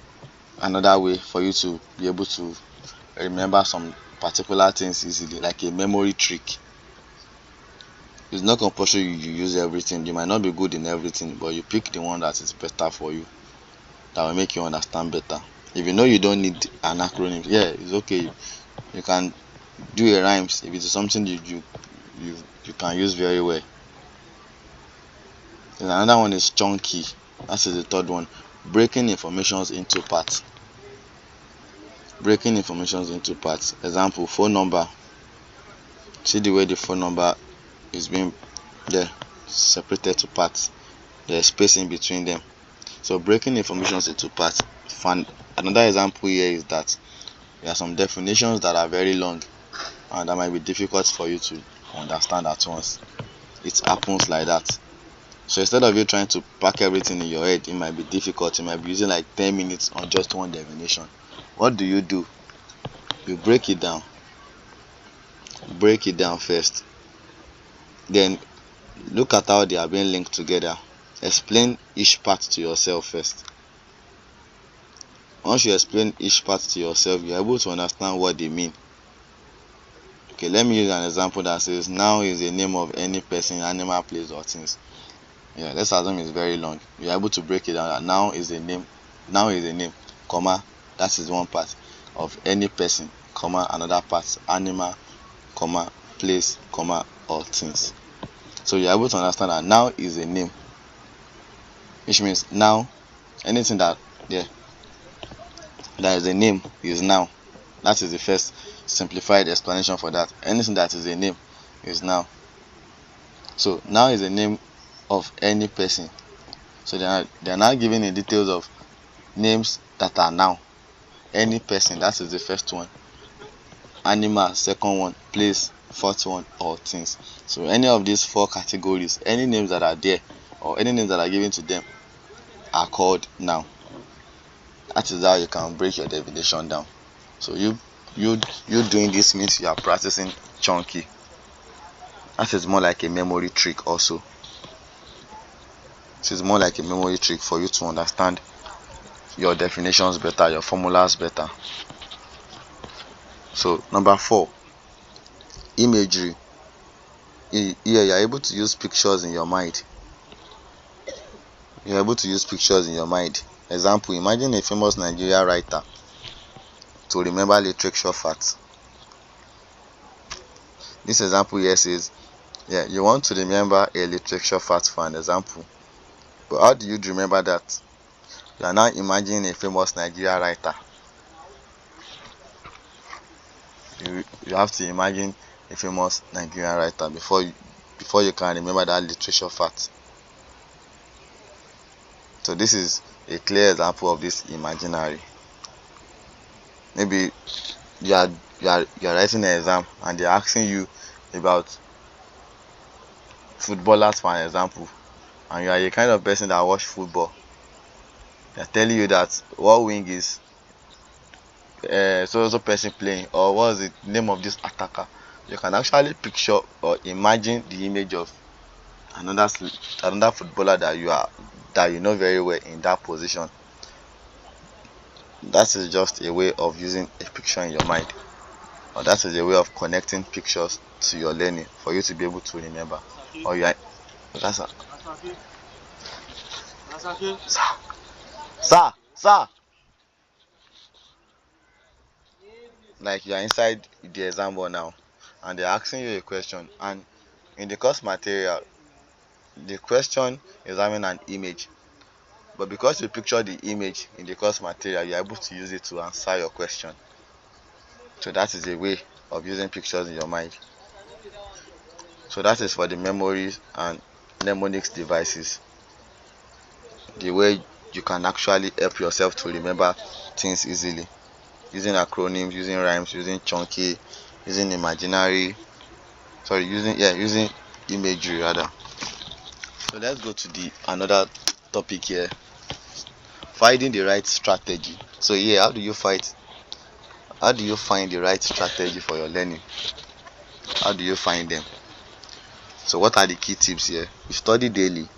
another way for you to be able to remember some particular things easily, like a memory trick. It's not compulsory you use everything. You might not be good in everything, but you pick the one that is better for you, that will make you understand better. If you know you don't need an acronym, yeah, it's okay. You can do a rhymes if it is something you can use very well. And another one is chunky. That is the third one. Breaking informations into parts. Breaking informations into parts. Example, phone number. See the way the phone number is being separated to parts. There's space in between them. So breaking informations into parts. Another example here is that there are some definitions that are very long and that might be difficult for you to understand at once. It happens like that. So instead of you trying to pack everything in your head, it might be difficult. You might be using like 10 minutes on just one definition. What do? You break it down. Break it down first. Then look at how they are being linked together. Explain each part to yourself first. Once you explain each part to yourself, you're able to understand what they mean. Okay, let me use an example that says now is the name of any person, animal, place, or things. Yeah, let's assume it's very long. You're able to break it down. That now is a name, comma, that is one part of any person, comma, another part, animal, comma, place, comma, or things. So you're able to understand that now is a name, which means now anything that is a name is now. That is the first simplified explanation for that. Anything that is a name is now. So now is a name of any person. So they are now giving the details of names that are now. Any person, that is the first one. Animal, second one. Place, fourth one, or things. So any of these four categories, any names that are there or any names that are given to them are called now. That is how you can break your definition down. So you doing this means you are practicing chunky. That is more like a memory trick also. This is more like a memory trick for you to understand your definitions better, your formulas better. So number 4, imagery. Here you are able to use pictures in your mind. You are able to use pictures in your mind. Example, imagine a famous Nigerian writer to remember literature facts. This example here says, you want to remember a literature fact for an example. But how do you remember that? You are now imagining a famous Nigerian writer. You have to imagine a famous Nigerian writer before you can remember that literature fact. So this is a clear example of this imaginary. Maybe you are writing an exam and they are asking you about footballers for an example, and you are a kind of person that watch football. They are telling you that what wing is so person playing, or what is the name of this attacker. You can actually picture or imagine the image of another footballer that you know very well in that position. That is just a way of using a picture in your mind, or that is a way of connecting pictures to your learning for you to be able to remember. Or you are sir, like you are inside the exam hall now and they are asking you a question, and in the course material the question is having an image, but because you picture the image in the course material, you are able to use it to answer your question. So that is a way of using pictures in your mind. So that is for the memories and mnemonics devices, the way you can actually help yourself to remember things easily, using acronyms, using rhymes, using chunky, using imaginary, using imagery rather. So let's go to another topic here, finding the right strategy. So how do you find the right strategy for your learning? How do you find them? So what are the key tips here? You study daily.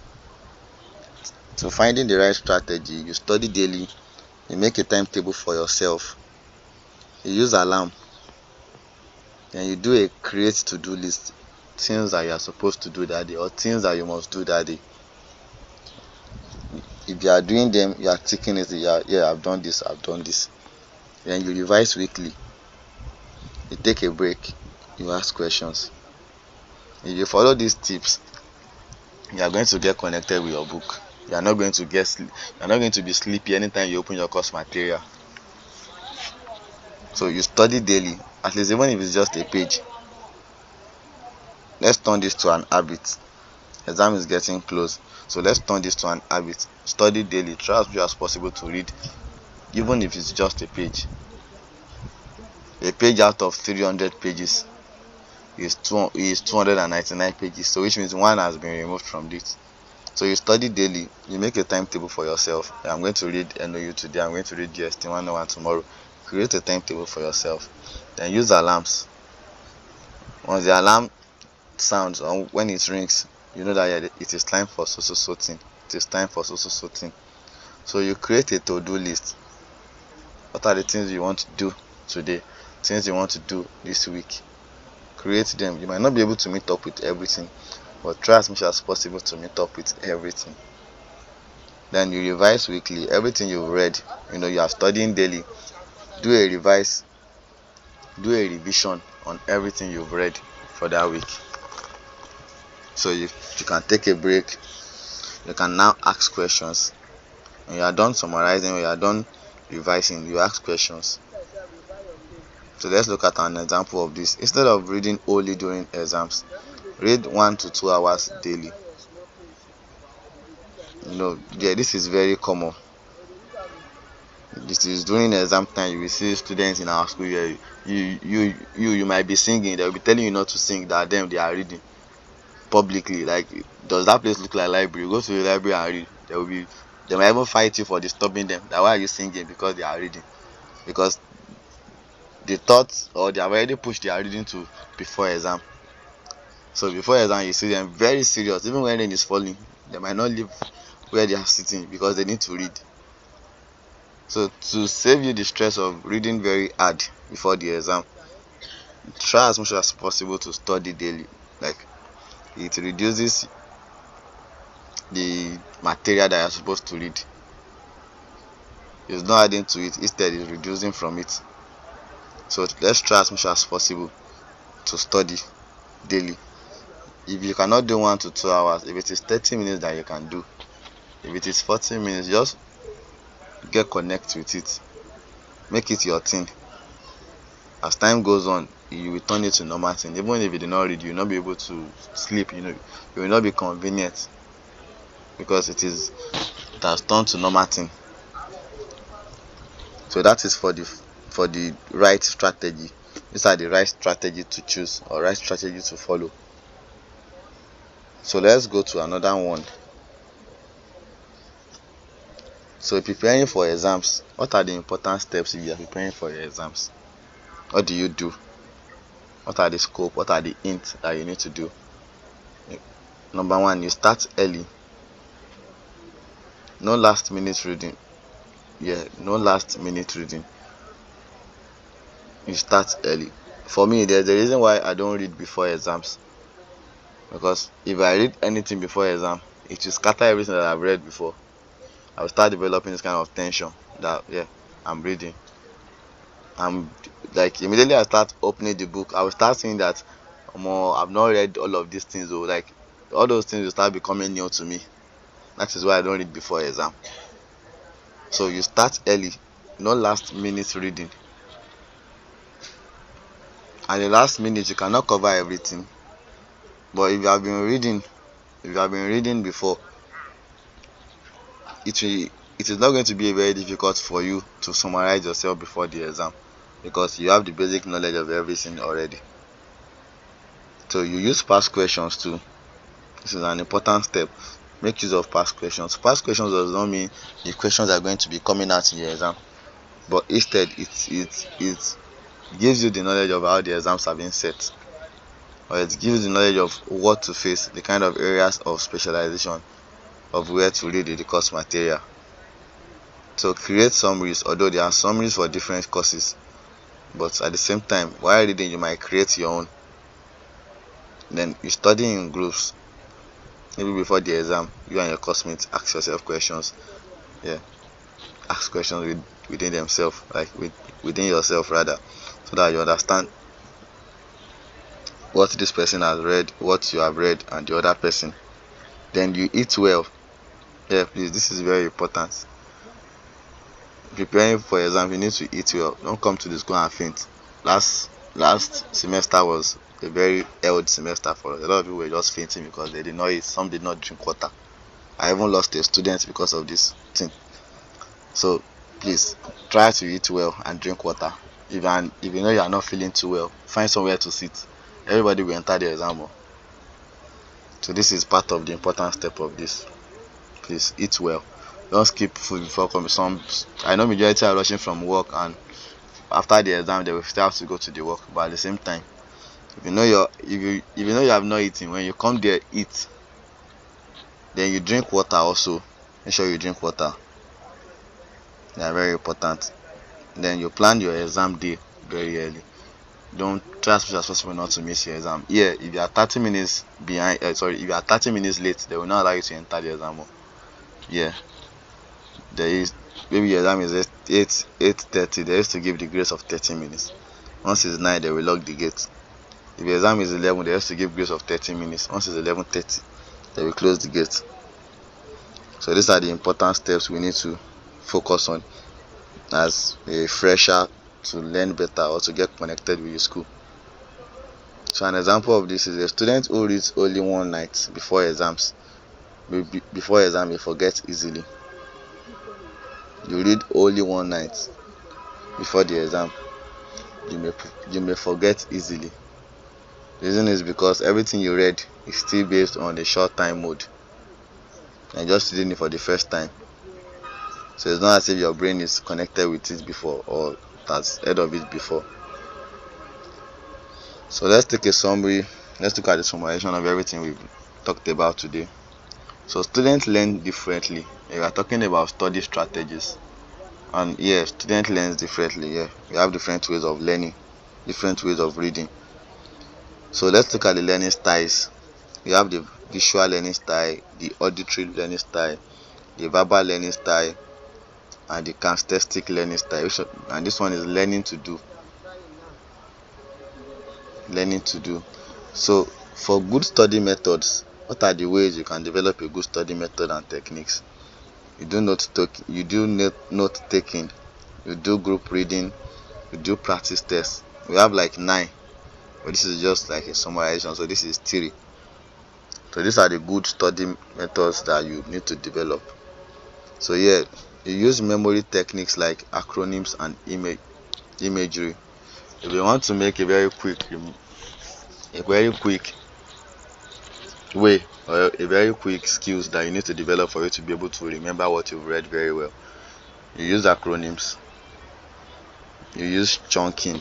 So finding the right strategy, you study daily You make a timetable for yourself. You use alarm. Then you do a create to-do list, things that you are supposed to do that day or things that you must do that day. If you are doing them, you are ticking it. Yeah, I've done this, I've done this. Then you revise weekly. You take a break. You ask questions. If you follow these tips, you are going to get connected with your book. You are not going to get sleep. You are not going to be sleepy anytime you open your course material. So you study daily, at least even if it's just a page. Let's turn this to an habit. Exam is getting close, so let's turn this to an habit. Study daily. Try as much as possible to read, even if it's just a page. A page out of 300 pages is 299 pages, so which means one has been removed from this. So you study daily. You make a timetable for yourself. I'm going to read NOU today, I'm going to read GST 101 tomorrow. Create a timetable for yourself. Then use alarms. Once the alarm sounds or when it rings, you know that it is time for so thing. It is time for so thing. So you create a to-do list. What are the things you want to do today? Things you want to do this week. Create them. You might not be able to meet up with everything, but try as much as possible to meet up with everything. Then you revise weekly. Everything you've read, you are studying daily. Do a revision on everything you've read for that week. So you can take a break. You can now ask questions. When you are done summarizing, when you are done revising, you ask questions. So let's look at an example of this. Instead of reading only during exams, read 1 to 2 hours daily. This is very common. This is during exam time. You will see students in our school here. You might be singing. They will be telling you not to sing. That them they are reading publicly. Like, does that place look like library? You go to the library and read. They might even fight you for disturbing them. That why are you singing? Because they are reading. Because they thought, or they have already pushed their reading to before exam. So before exam, you see them very serious. Even when rain is falling, they might not leave where they are sitting because they need to read. So to save you the stress of reading very hard before the exam, try as much as possible to study daily. Like, it reduces the material that you are supposed to read. It's not adding to it, instead it's reducing from it. So let's try as much as possible to study daily. If you cannot do 1 to 2 hours, if it is 30 minutes that you can do, if it is 40 minutes, just get connected with it. Make it your thing. As time goes on, you will turn it to normal thing. Even if you do not read, you will not be able to sleep. You will not be convenient because it has turned to normal thing. So that is for the right strategy. These are the right strategy to choose or right strategy to follow. So let's go to another one. So preparing for exams. What are the important steps if you are preparing for your exams? What do you do? What are the scope? What are the hints that you need to do? Number 1, you start early. No last minute reading. No last minute reading. You start early. For me, there's a reason why I don't read before exams. Because if I read anything before exam, it will scatter everything that I've read before. I will start developing this kind of tension that I'm reading. I'm like, immediately I start opening the book, I will start seeing that I've not read all of these things, or like all those things will start becoming new to me. That is why I don't read before exam. So you start early, no last minute reading. And the last minute you cannot cover everything. But if you have been reading before, it is not going to be very difficult for you to summarize yourself before the exam, because you have the basic knowledge of everything already. So you use past questions too. This is an important step. Make use of past questions. Past questions does not mean the questions are going to be coming out in your exam, but instead it gives you the knowledge of how the exams have been set, or it gives you the knowledge of what to face, the kind of areas of specialization of where to read the course material. So create summaries, although there are summaries for different courses, but at the same time, while reading, you might create your own. Then you study in groups. Maybe before the exam, you and your classmates ask yourself questions. Yeah, ask questions within themselves, like within yourself rather, so that you understand what this person has read, what you have read, and the other person. Then you eat well. Yeah, please, this is very important. Preparing for exam, you need to eat well. Don't come to the school and faint. Last semester was a very held semester for us. A lot of people were just fainting because they did not eat. Some did not drink water. I even lost a student because of this thing. So please try to eat well and drink water. If you know you are not feeling too well, find somewhere to sit. Everybody will enter the exam. So this is part of the important step of this. Please eat well. Don't skip food before coming. I know majority are rushing from work, and after the exam they will still have to go to the work. But at the same time, if you know you have not eaten, when you come there, eat. Then you drink water also. Make sure you drink water. They are very important. Then you plan your exam day very early. Don't try as much as possible not to miss your exam. Yeah, if you are 30 minutes behind, if you are 30 minutes late, they will not allow you to enter the exam. Yeah, there is, maybe your exam is 8:30. They used to give the grace of 30 minutes. Once it's 9, they will lock the gate. If your exam is 11, they used to give grace of 30 minutes. Once it's 11:30, they will close the gate. So these are the important steps we need to focus on as a fresher to learn better or to get connected with your school. So an example of this is a student who reads only one night before exams. Before exam, you forget easily. You read only one night before the exam, you may forget easily. The reason is because everything you read is still based on the short time mode, and just reading it for the first time. So it's not as if your brain is connected with it before or has heard of it before. So let's take a summary. Let's look at the summarization of everything we've talked about today. So students learn differently. We are talking about study strategies, and yeah, students learn differently. Yeah, we have different ways of learning, different ways of reading. So let's look at the learning styles. We have the visual learning style, the auditory learning style, the verbal learning style, and the kinesthetic learning style. And this one is learning to do. So for good study methods, what are the ways you can develop a good study method and techniques? You do note taking, you do group reading, you do practice tests. We have like 9, but this is just like a summarization, so this is 3. So these are the good study methods that you need to develop. So yeah, you use memory techniques like acronyms and imagery. If you want to make a very quick way or a very quick skills that you need to develop for you to be able to remember what you've read very well, you use acronyms, you use chunking,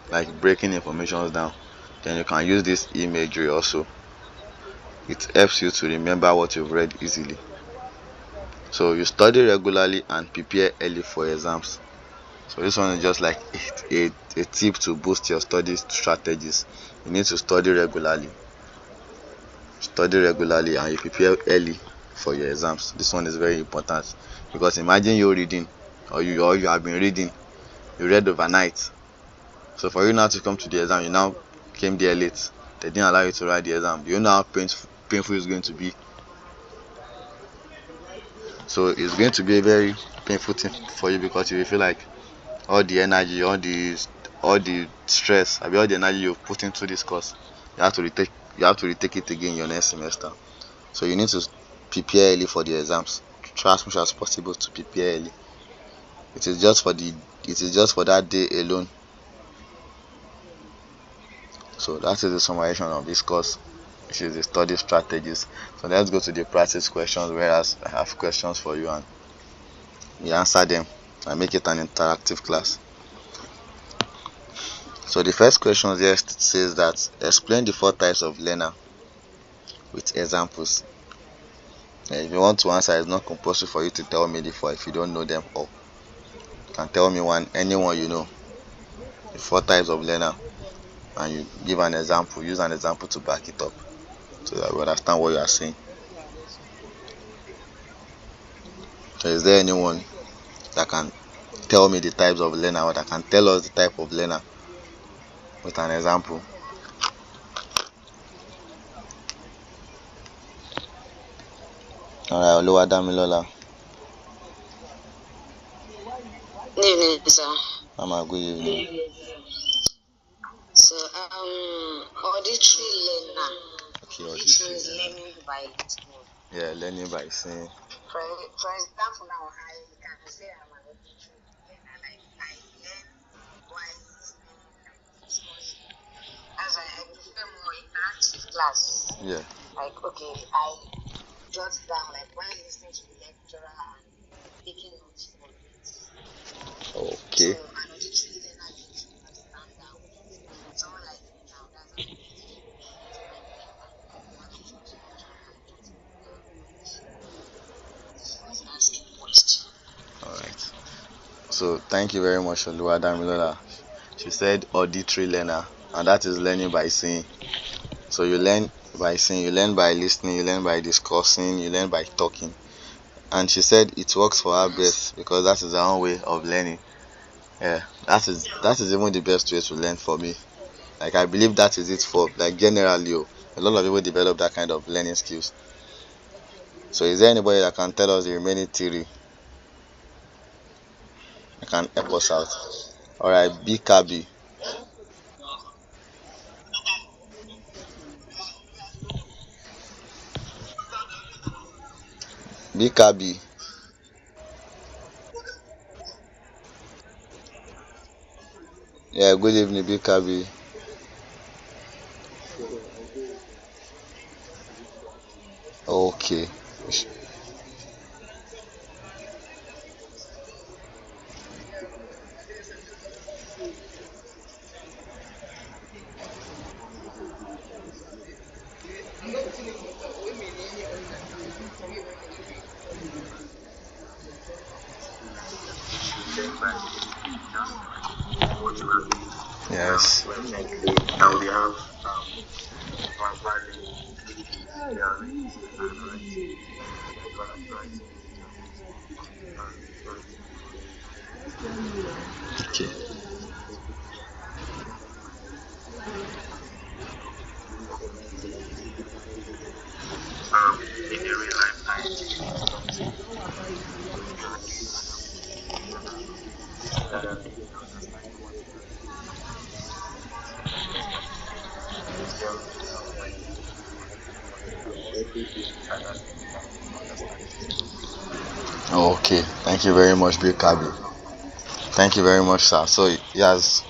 like breaking information down. Then you can use this imagery also. It helps you to remember what you've read easily. So you study regularly and prepare early for exams. So this one is just like a tip to boost your study strategies. You need to study regularly and you prepare early for your exams. This one is very important, because imagine you're reading, or you have been reading, you read overnight. So for you now to come to the exam, you now came there late, they didn't allow you to write the exam. You know how painful it's going to be. So it's going to be a very painful thing for you, because you will feel like all the energy, all the stress, all the energy you've put into this course, you have to retake it again your next semester. So you need to prepare early for the exams. Try as much as possible to prepare early. It is just for that day alone. So that is the summation of this course, which is the study strategies. So let's go to the practice questions, whereas I have questions for you and we answer them and make it an interactive class. So the first question here says that explain the 4 types of learner with examples. If you want to answer, it's not compulsory for you to tell me the 4 if you don't know them all. can tell me anyone you know, the 4 types of learner, and you give an example, use an example to back it up so that we understand what you are saying. So is there anyone that can tell me the types of learner, or that can tell us the type of learner with an example? Alright, Oluwadamilola. Good evening, sir. Mama, good evening. So, auditory learner. Okay, Auditory is learning by listening. Yeah, learning by saying. For example, now I can say I'm an auditory learner. Like I learn while listening and discussing. As I prefer more interactive class. Yeah. Like okay, I jot down like while listening to the lecturer and taking notes from it. Okay. So an auditory learner gets to understand that way. Someone like me now, that's an auditory learner. So I learn by listening to the lecturer and jotting it down. This was asking question. Alright. So thank you very much, Oluwadamilola. She said auditory learner, and that is learning by saying. So you learn by saying, you learn by listening, you learn by discussing, you learn by talking. And she said it works for her best because that is her own way of learning. Yeah, that is even the best way to learn for me. Like I believe that is it for like generally a lot of people develop that kind of learning skills. So is there anybody that can tell us the remaining theory? That can help us out. Alright, BKB. BKB. Yeah, good evening, BKB. Okay. Yes. Now we have Okay. Okay. Thank you very much, BKB. Thank you very much, sir. So he has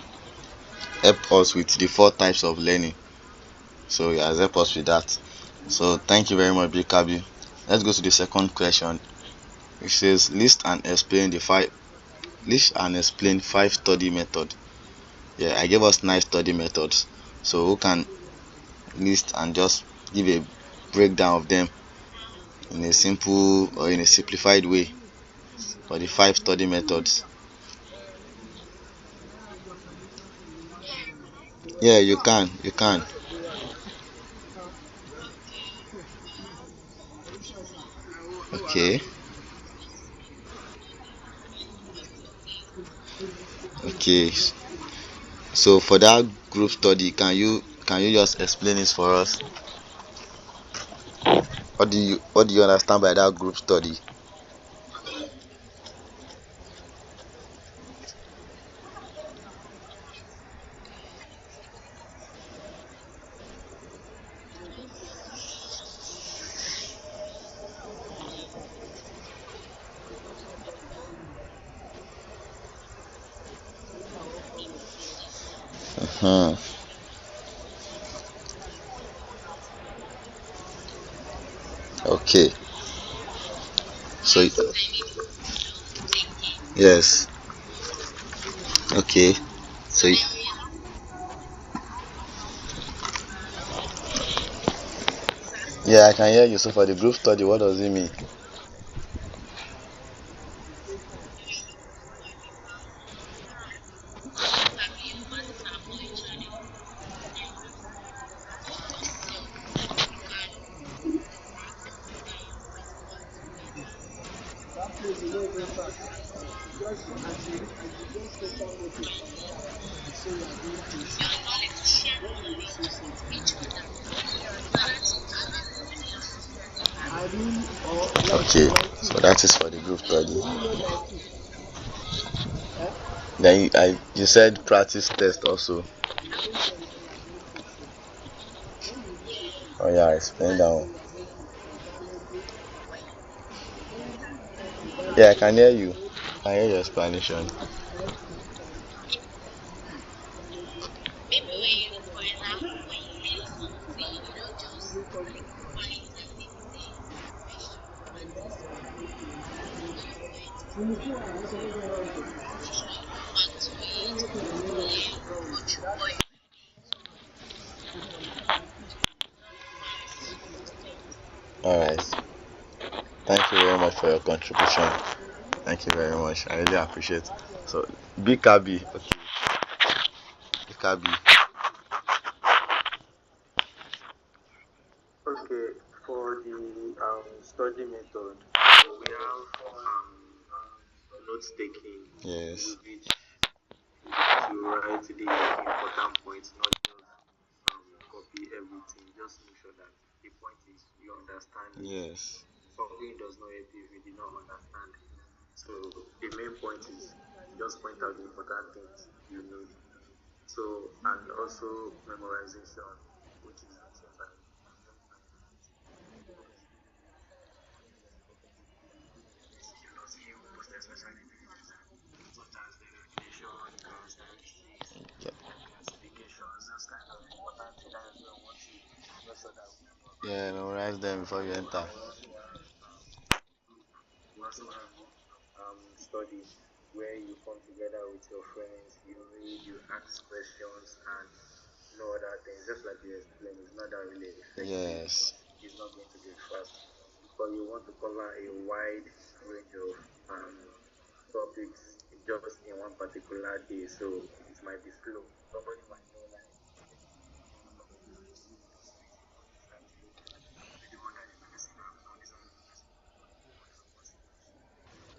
helped us with the 4 types of learning. So he has helped us with that. So thank you very much, BKB. Let's go to the second question. It says list and explain 5 study method. Yeah, I gave us 9 study methods. So who can list and just give a breakdown of them in a simple or in a simplified way for the 5 study methods? Yeah, you can. You can. Okay. Okay. So for that group study, can you just explain it for us? What do you understand by that group study? Hmm. Okay. So yes. Okay. So yeah, I can hear you. So for the group study, what does it mean? Okay, so that is for the group study. Then you said practice test also. Oh yeah, explain that one. Yeah, I can hear you. I hear your explanation. Alright. Thank you very much for your contribution. Thank you very much. I really appreciate it. So BKB. Okay. BKB. Okay, for the study method, we have note taking. Yes. Use it to write the important points, not just copy everything. Just make sure that the point is you understand it. Yes. Copying does not help you if you did not understand. So the main point is just point out the important things you need. So, and also memorization, which is written by Yeah, memorize them before you enter. we also have study where you come together with your friends, you read, you ask questions, and no other things. Just like you explained, it's not that really effective. Yes. It's not going to be fast. But you want to cover a wide range of topics just in one particular day, so it might be slow. Somebody might know like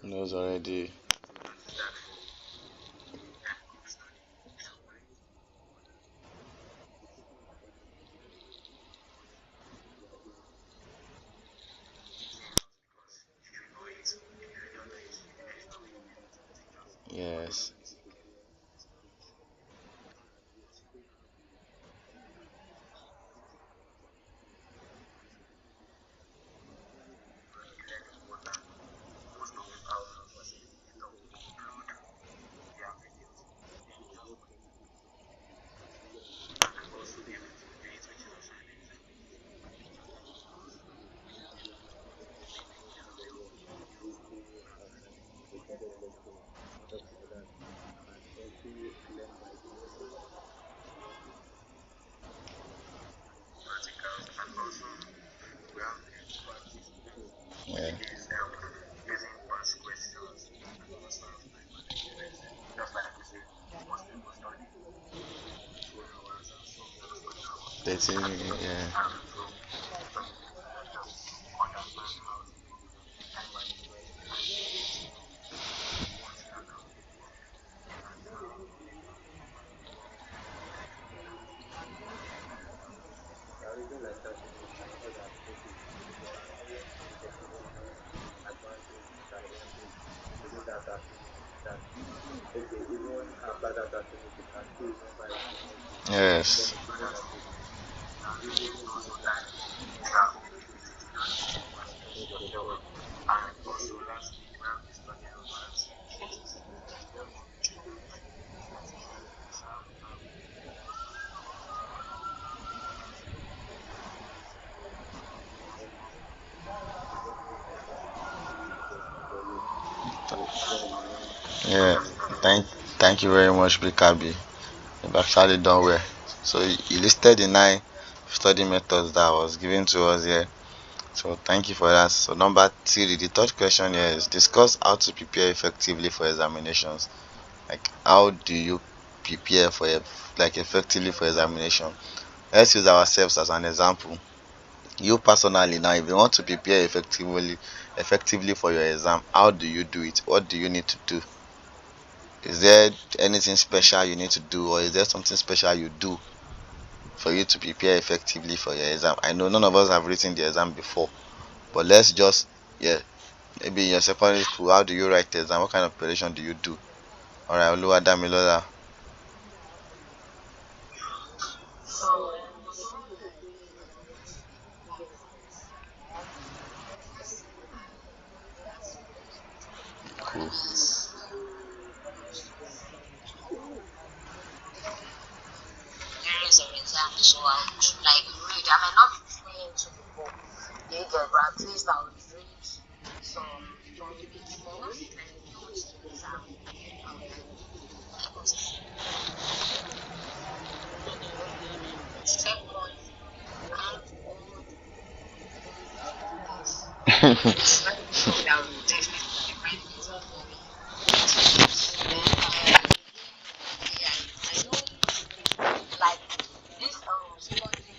Knows already. Yes. Yeah. That's it. Yeah. everything like that, I know that okay, there are always advantage, disadvantage within that activity that okay, even after that activity you can still remember it the next day. Then Yes. it's more like okay, Yeah. Thank you very much, BKB. You've actually done well. So you listed the 9 study methods that was given to us here. So thank you for that. So number 3, the third question here is discuss how to prepare effectively for examinations. Like how do you prepare for effectively for examination? Let's use ourselves as an example. You personally now, if you want to prepare effectively for your exam, how do you do it? What do you need to do is there anything special you need to do, or is there something special you do for you to prepare effectively for your exam? I know none of us have written the exam before, but let's just, yeah, maybe in your secondary school, how do you write the exam? What kind of preparation do you do? All right, Oluwadamilola. For someone like me that wants to prepare for exam, the first thing I look at is Cool. questions areas of exam. So I would like read. I might not be fluent to the book, you get, but at least I would read some topics. Then once it's like close to exam, I would like focus the second. I have all the books. Yes, that's the thing that will definitely prepare the exam for me. Then I know like this studying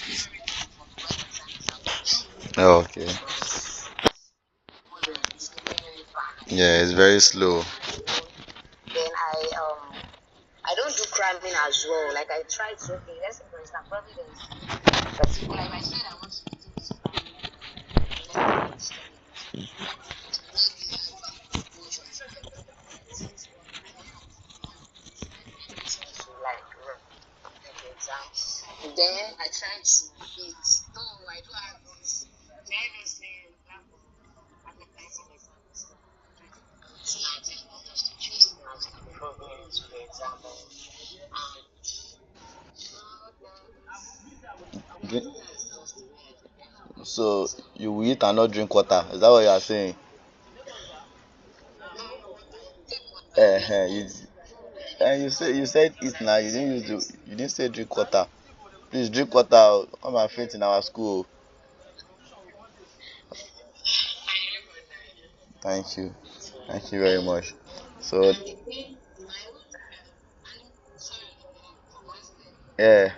basically preparing for when the exam is approaching. Oh, okay. Because it's getting really bad. Yeah, it's very slow. Then I don't do cramming as well. Like I try to, okay, let's say for example, probably there's particular, if I said I want to be doing this cramming, let me study this. So maybe I have portions like 6 months. I don't have to cram everything to like write the exam. Then I try to eat. Though I do have this very say lack of appetizing exam is I try to snack and just to choose snacks before going into the exam hall. And I Drink- think that's just the way I prepare for it. So you will eat and not drink water. Is that what you are saying? No, water. Take water. You, and you said eat now. You didn't you didn't say drink water. Please drink water. Oh. Come and faint in our school. Thank you. Thank you very much. So And again, my own, and sorry for voice yeah.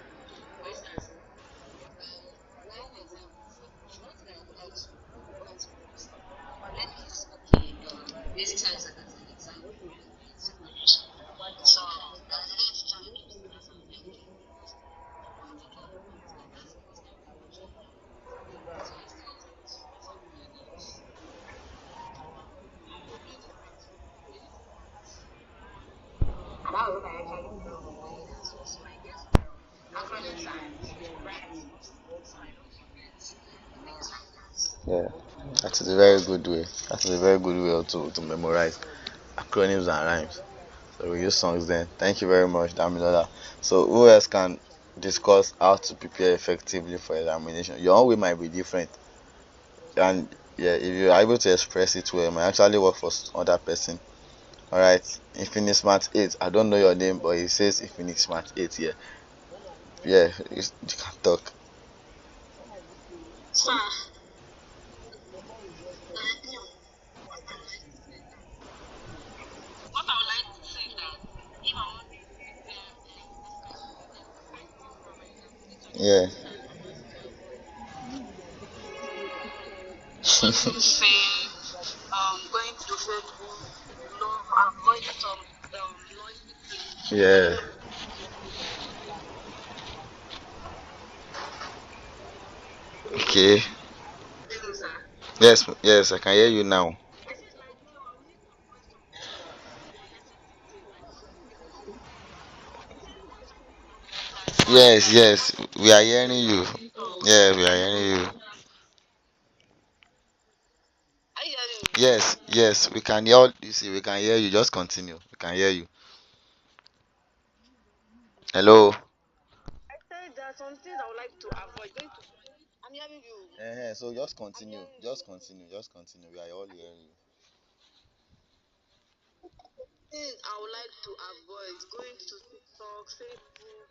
voice as when exam is approaching, one thing I would like to go into my hostel. Let me use okay, basic science and as an example when I was in secondary school. So there was a day a teacher that came to the class and was like, okay, go hostel. And the day of the exam, that's the first time we were actually having it. So I stayed to meet up with my neighbors. We went for it. We didn't take notes. And that was when I actually felt away as well. So I get to know acronyms and write mostly, so I don't forget things like that. Yeah. That is a very good way. That is a very good way to memorize acronyms and rhymes. So we use songs then. Thank you very much, Damilola. So who else can discuss how to prepare effectively for examination? Your own way might be different, and yeah, if you are able to express it well, it might actually work for other person. All right, Infinix Smart 8. I don't know your name, but it says Infinix Smart 8 here. Yeah, you can talk. So, what I would like to say that what I would like to say that if I want to prepare this kind of effectively for my examination, the Yeah. first thing I would want to avoid going to fame, going to Facebook, avoiding some noisy places. Yeah. Okay. Hello, sir. Yes, yes, I can hear you now. I said like no, I will need to avoid some unnecessary places like Facebook. Is it possible for me to like Yes, yes, we are hearing you. TikTok? Yeah, we are hearing you. Are you hearing me? Yes, yes, we can hear. You see, we can hear you. Just continue. We can hear you. Hello. I said there are some things I would like to avoid. Going to I'm hearing you. So just I'm continue. hearing you. Just continue. Just continue. We are all hearing you. Things I would like to avoid going to TikTok, Facebook,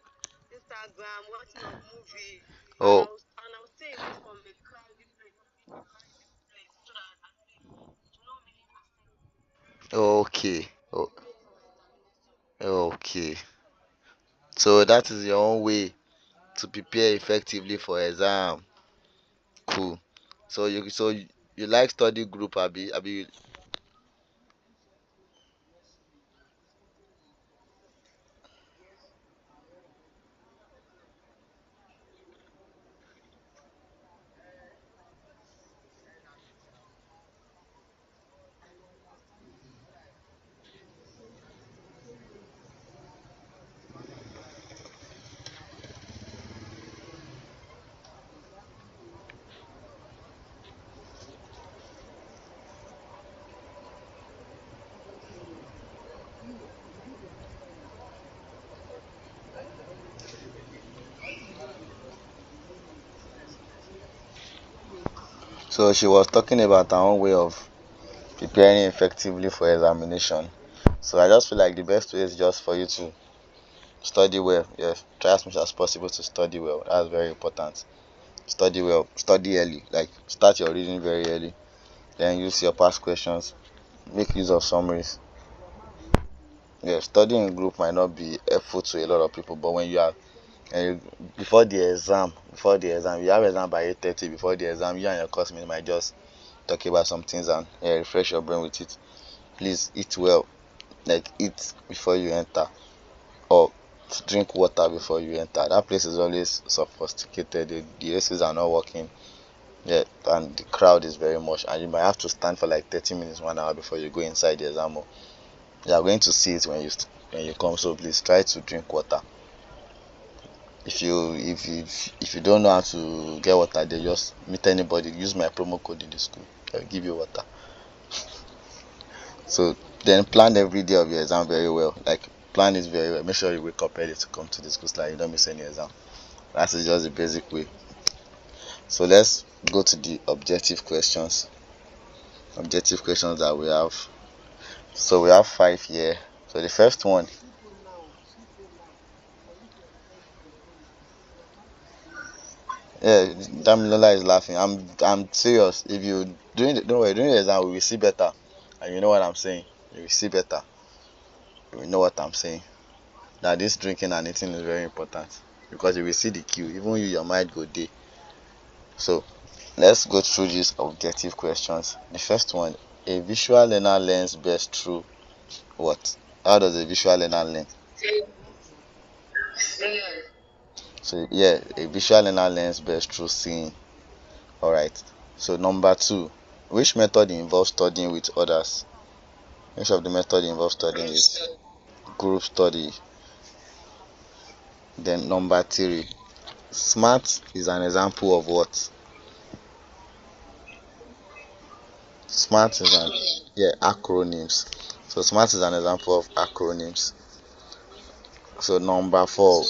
Instagram, watching a movie, Oh, and I'll stay away from a crowded place, noisy place, so that at least it will not really affect me. okay. Oh, Prepare for my examination. okay. So that is your own way to prepare effectively for exam. Cool. So you like study group, Abi? Abi, So she was talking about her own way of preparing effectively for examination. So I just feel like the best way is just for you to study well. Yes, try as much as possible to study well. That's very important. Study well, study early. Like start your reading very early. Then use your past questions. Make use of summaries. Yeah, studying in group might not be helpful to a lot of people, but when you are before the exam, you have exam by 8:30. Before the exam, you and your classmates might just talk about some things and refresh your brain with it. Please eat well, like eat before you enter, or drink water before you enter. That place is always sophisticated. The ACs are not working. Yeah, and the crowd is very much, and you might have to stand for like 30 minutes, 1 hour before you go inside the exam hall. You are going to see it when you come. So please try to drink water. If you don't know how to get water, they just meet anybody. Use my promo code in the school. I'll give you water. So then plan every day of your exam very well. Like plan it very well. Make sure you wake up early to come to the school so that you don't miss any exam. That is just the basic way. So let's go to the objective questions. Objective questions that we have. So we have 5 here. So the first one. Yeah, Damilola is laughing. I'm serious. If you don't worry, during the exam we will see better. And you know what I'm saying. You will see better. You will know what I'm saying. That this drinking and eating is very important. Because you will see the cue. Even you, your mind go day. So let's go through these objective questions. The first one, a visual learner learns best through what? How does a visual learner learn? So yeah, a visual learner learns best through seeing. Alright. So number 2, which method involves studying with others? Which of the method involves studying with group study? Then number 3, SMART is an example of what? SMART is an acronyms. So SMART is an example of acronyms. So number 4,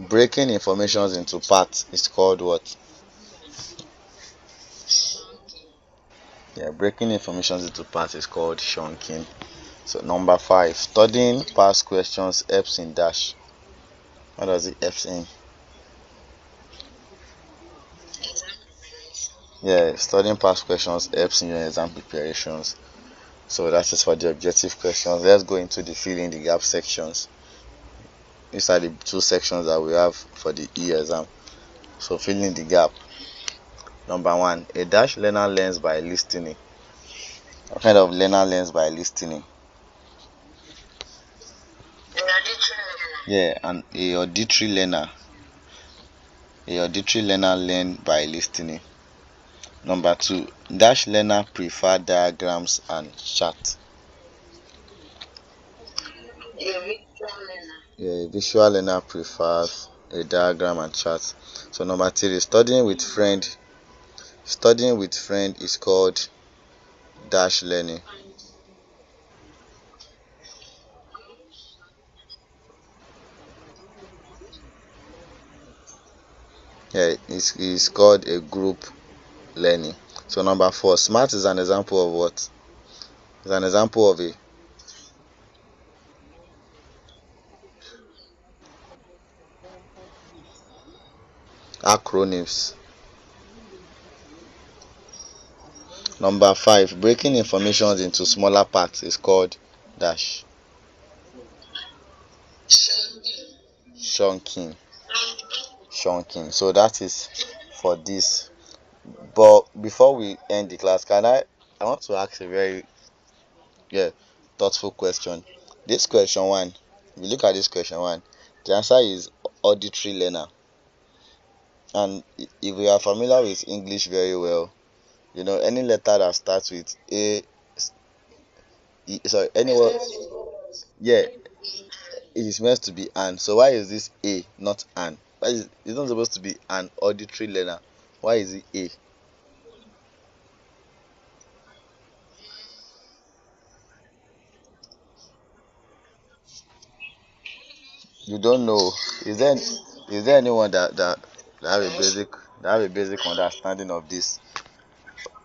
breaking informations into parts is called what? Yeah, breaking information into parts is called chunking. So number 5, studying past questions helps in dash. What does it help in? Yeah, studying past questions helps in your exam preparations. So that is for the objective questions. Let's go into the fill in the gap sections. These are the 2 sections that we have for the exam. So fill in the gap. Number 1, a dash learner learns by listening. What kind of learner learns by listening? Yeah, and a auditory learner. A auditory learner learn by listening. Number 2, dash learner prefer diagrams and chart. Yeah, a visual learner prefers a diagram and chart. So number 3, studying with friend. Studying with friend is called dash learning. Yeah, it's called a group learning. So number 4, smart is an example of what? It's an example of a acronyms. Number 5, breaking information into smaller parts is called dash chunking. Chunking. So that is for this. But before we end the class, I want to ask a very thoughtful question. This question 1, if you look at this question 1, the answer is auditory learner. And if we are familiar with English very well, you know any letter that starts with a, sorry, any word, yeah, it is meant to be an. So why is this a, not an? Why is it's not supposed to be an auditory learner? Why is it a? You don't know. Is there anyone that have a basic understanding of this?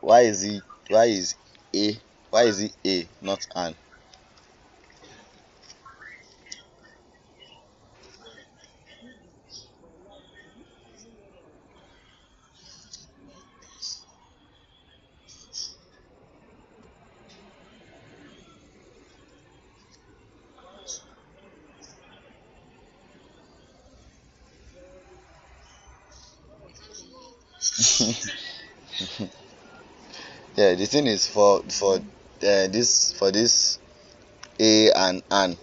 why is it why is a why is it a not an? Yeah, the thing is for this a and an,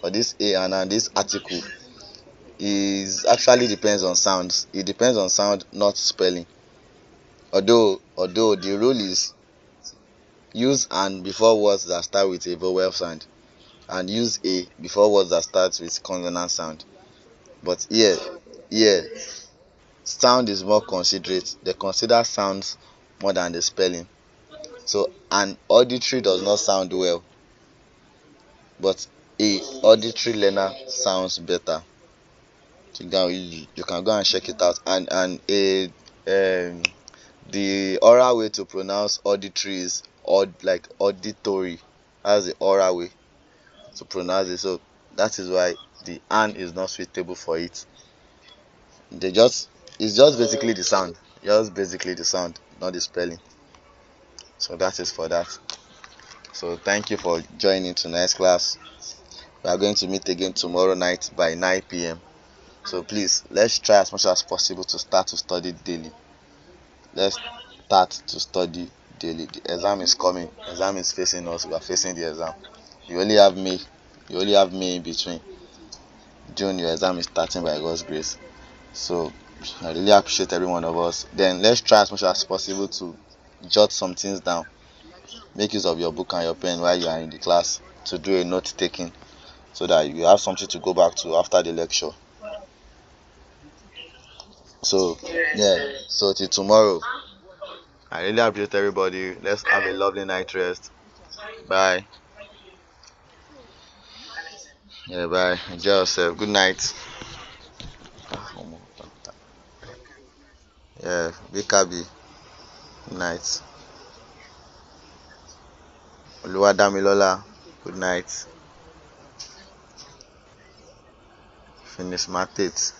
for this a and an, this article is actually depends on sounds. It depends on sound, not spelling. Although the rule is use an before words that start with a vowel sound, and use a before words that start with consonant sound. But here sound is more considerate. They consider sounds more than the spelling. So an auditory does not sound well, but a auditory learner sounds better. You can go and check it out. And a the oral way to pronounce auditory is like auditory. That's the oral way to pronounce it. So that is why the an is not suitable for it. They just It's just basically the sound. Just basically the sound, not the spelling. So that is for that. So thank you for joining tonight's class. We are going to meet again tomorrow night by 9 p.m. So please, let's try as much as possible to start to study daily. Let's start to study daily. The exam is coming. Exam is facing us. We are facing the exam. You only have May. You only have May in between. June, your exam is starting by God's grace. So I really appreciate every one of us. Then let's try as much as possible to jot some things down. Make use of your book and your pen while you are in the class to do a note taking, so that you have something to go back to after the lecture. So yeah, so till tomorrow. I really appreciate everybody. Let's have a lovely night rest. Bye. Yeah, bye. Enjoy yourself. Good night. Yeah, BKB. Good night. Oluwadamilola. Good night. Finish my tits.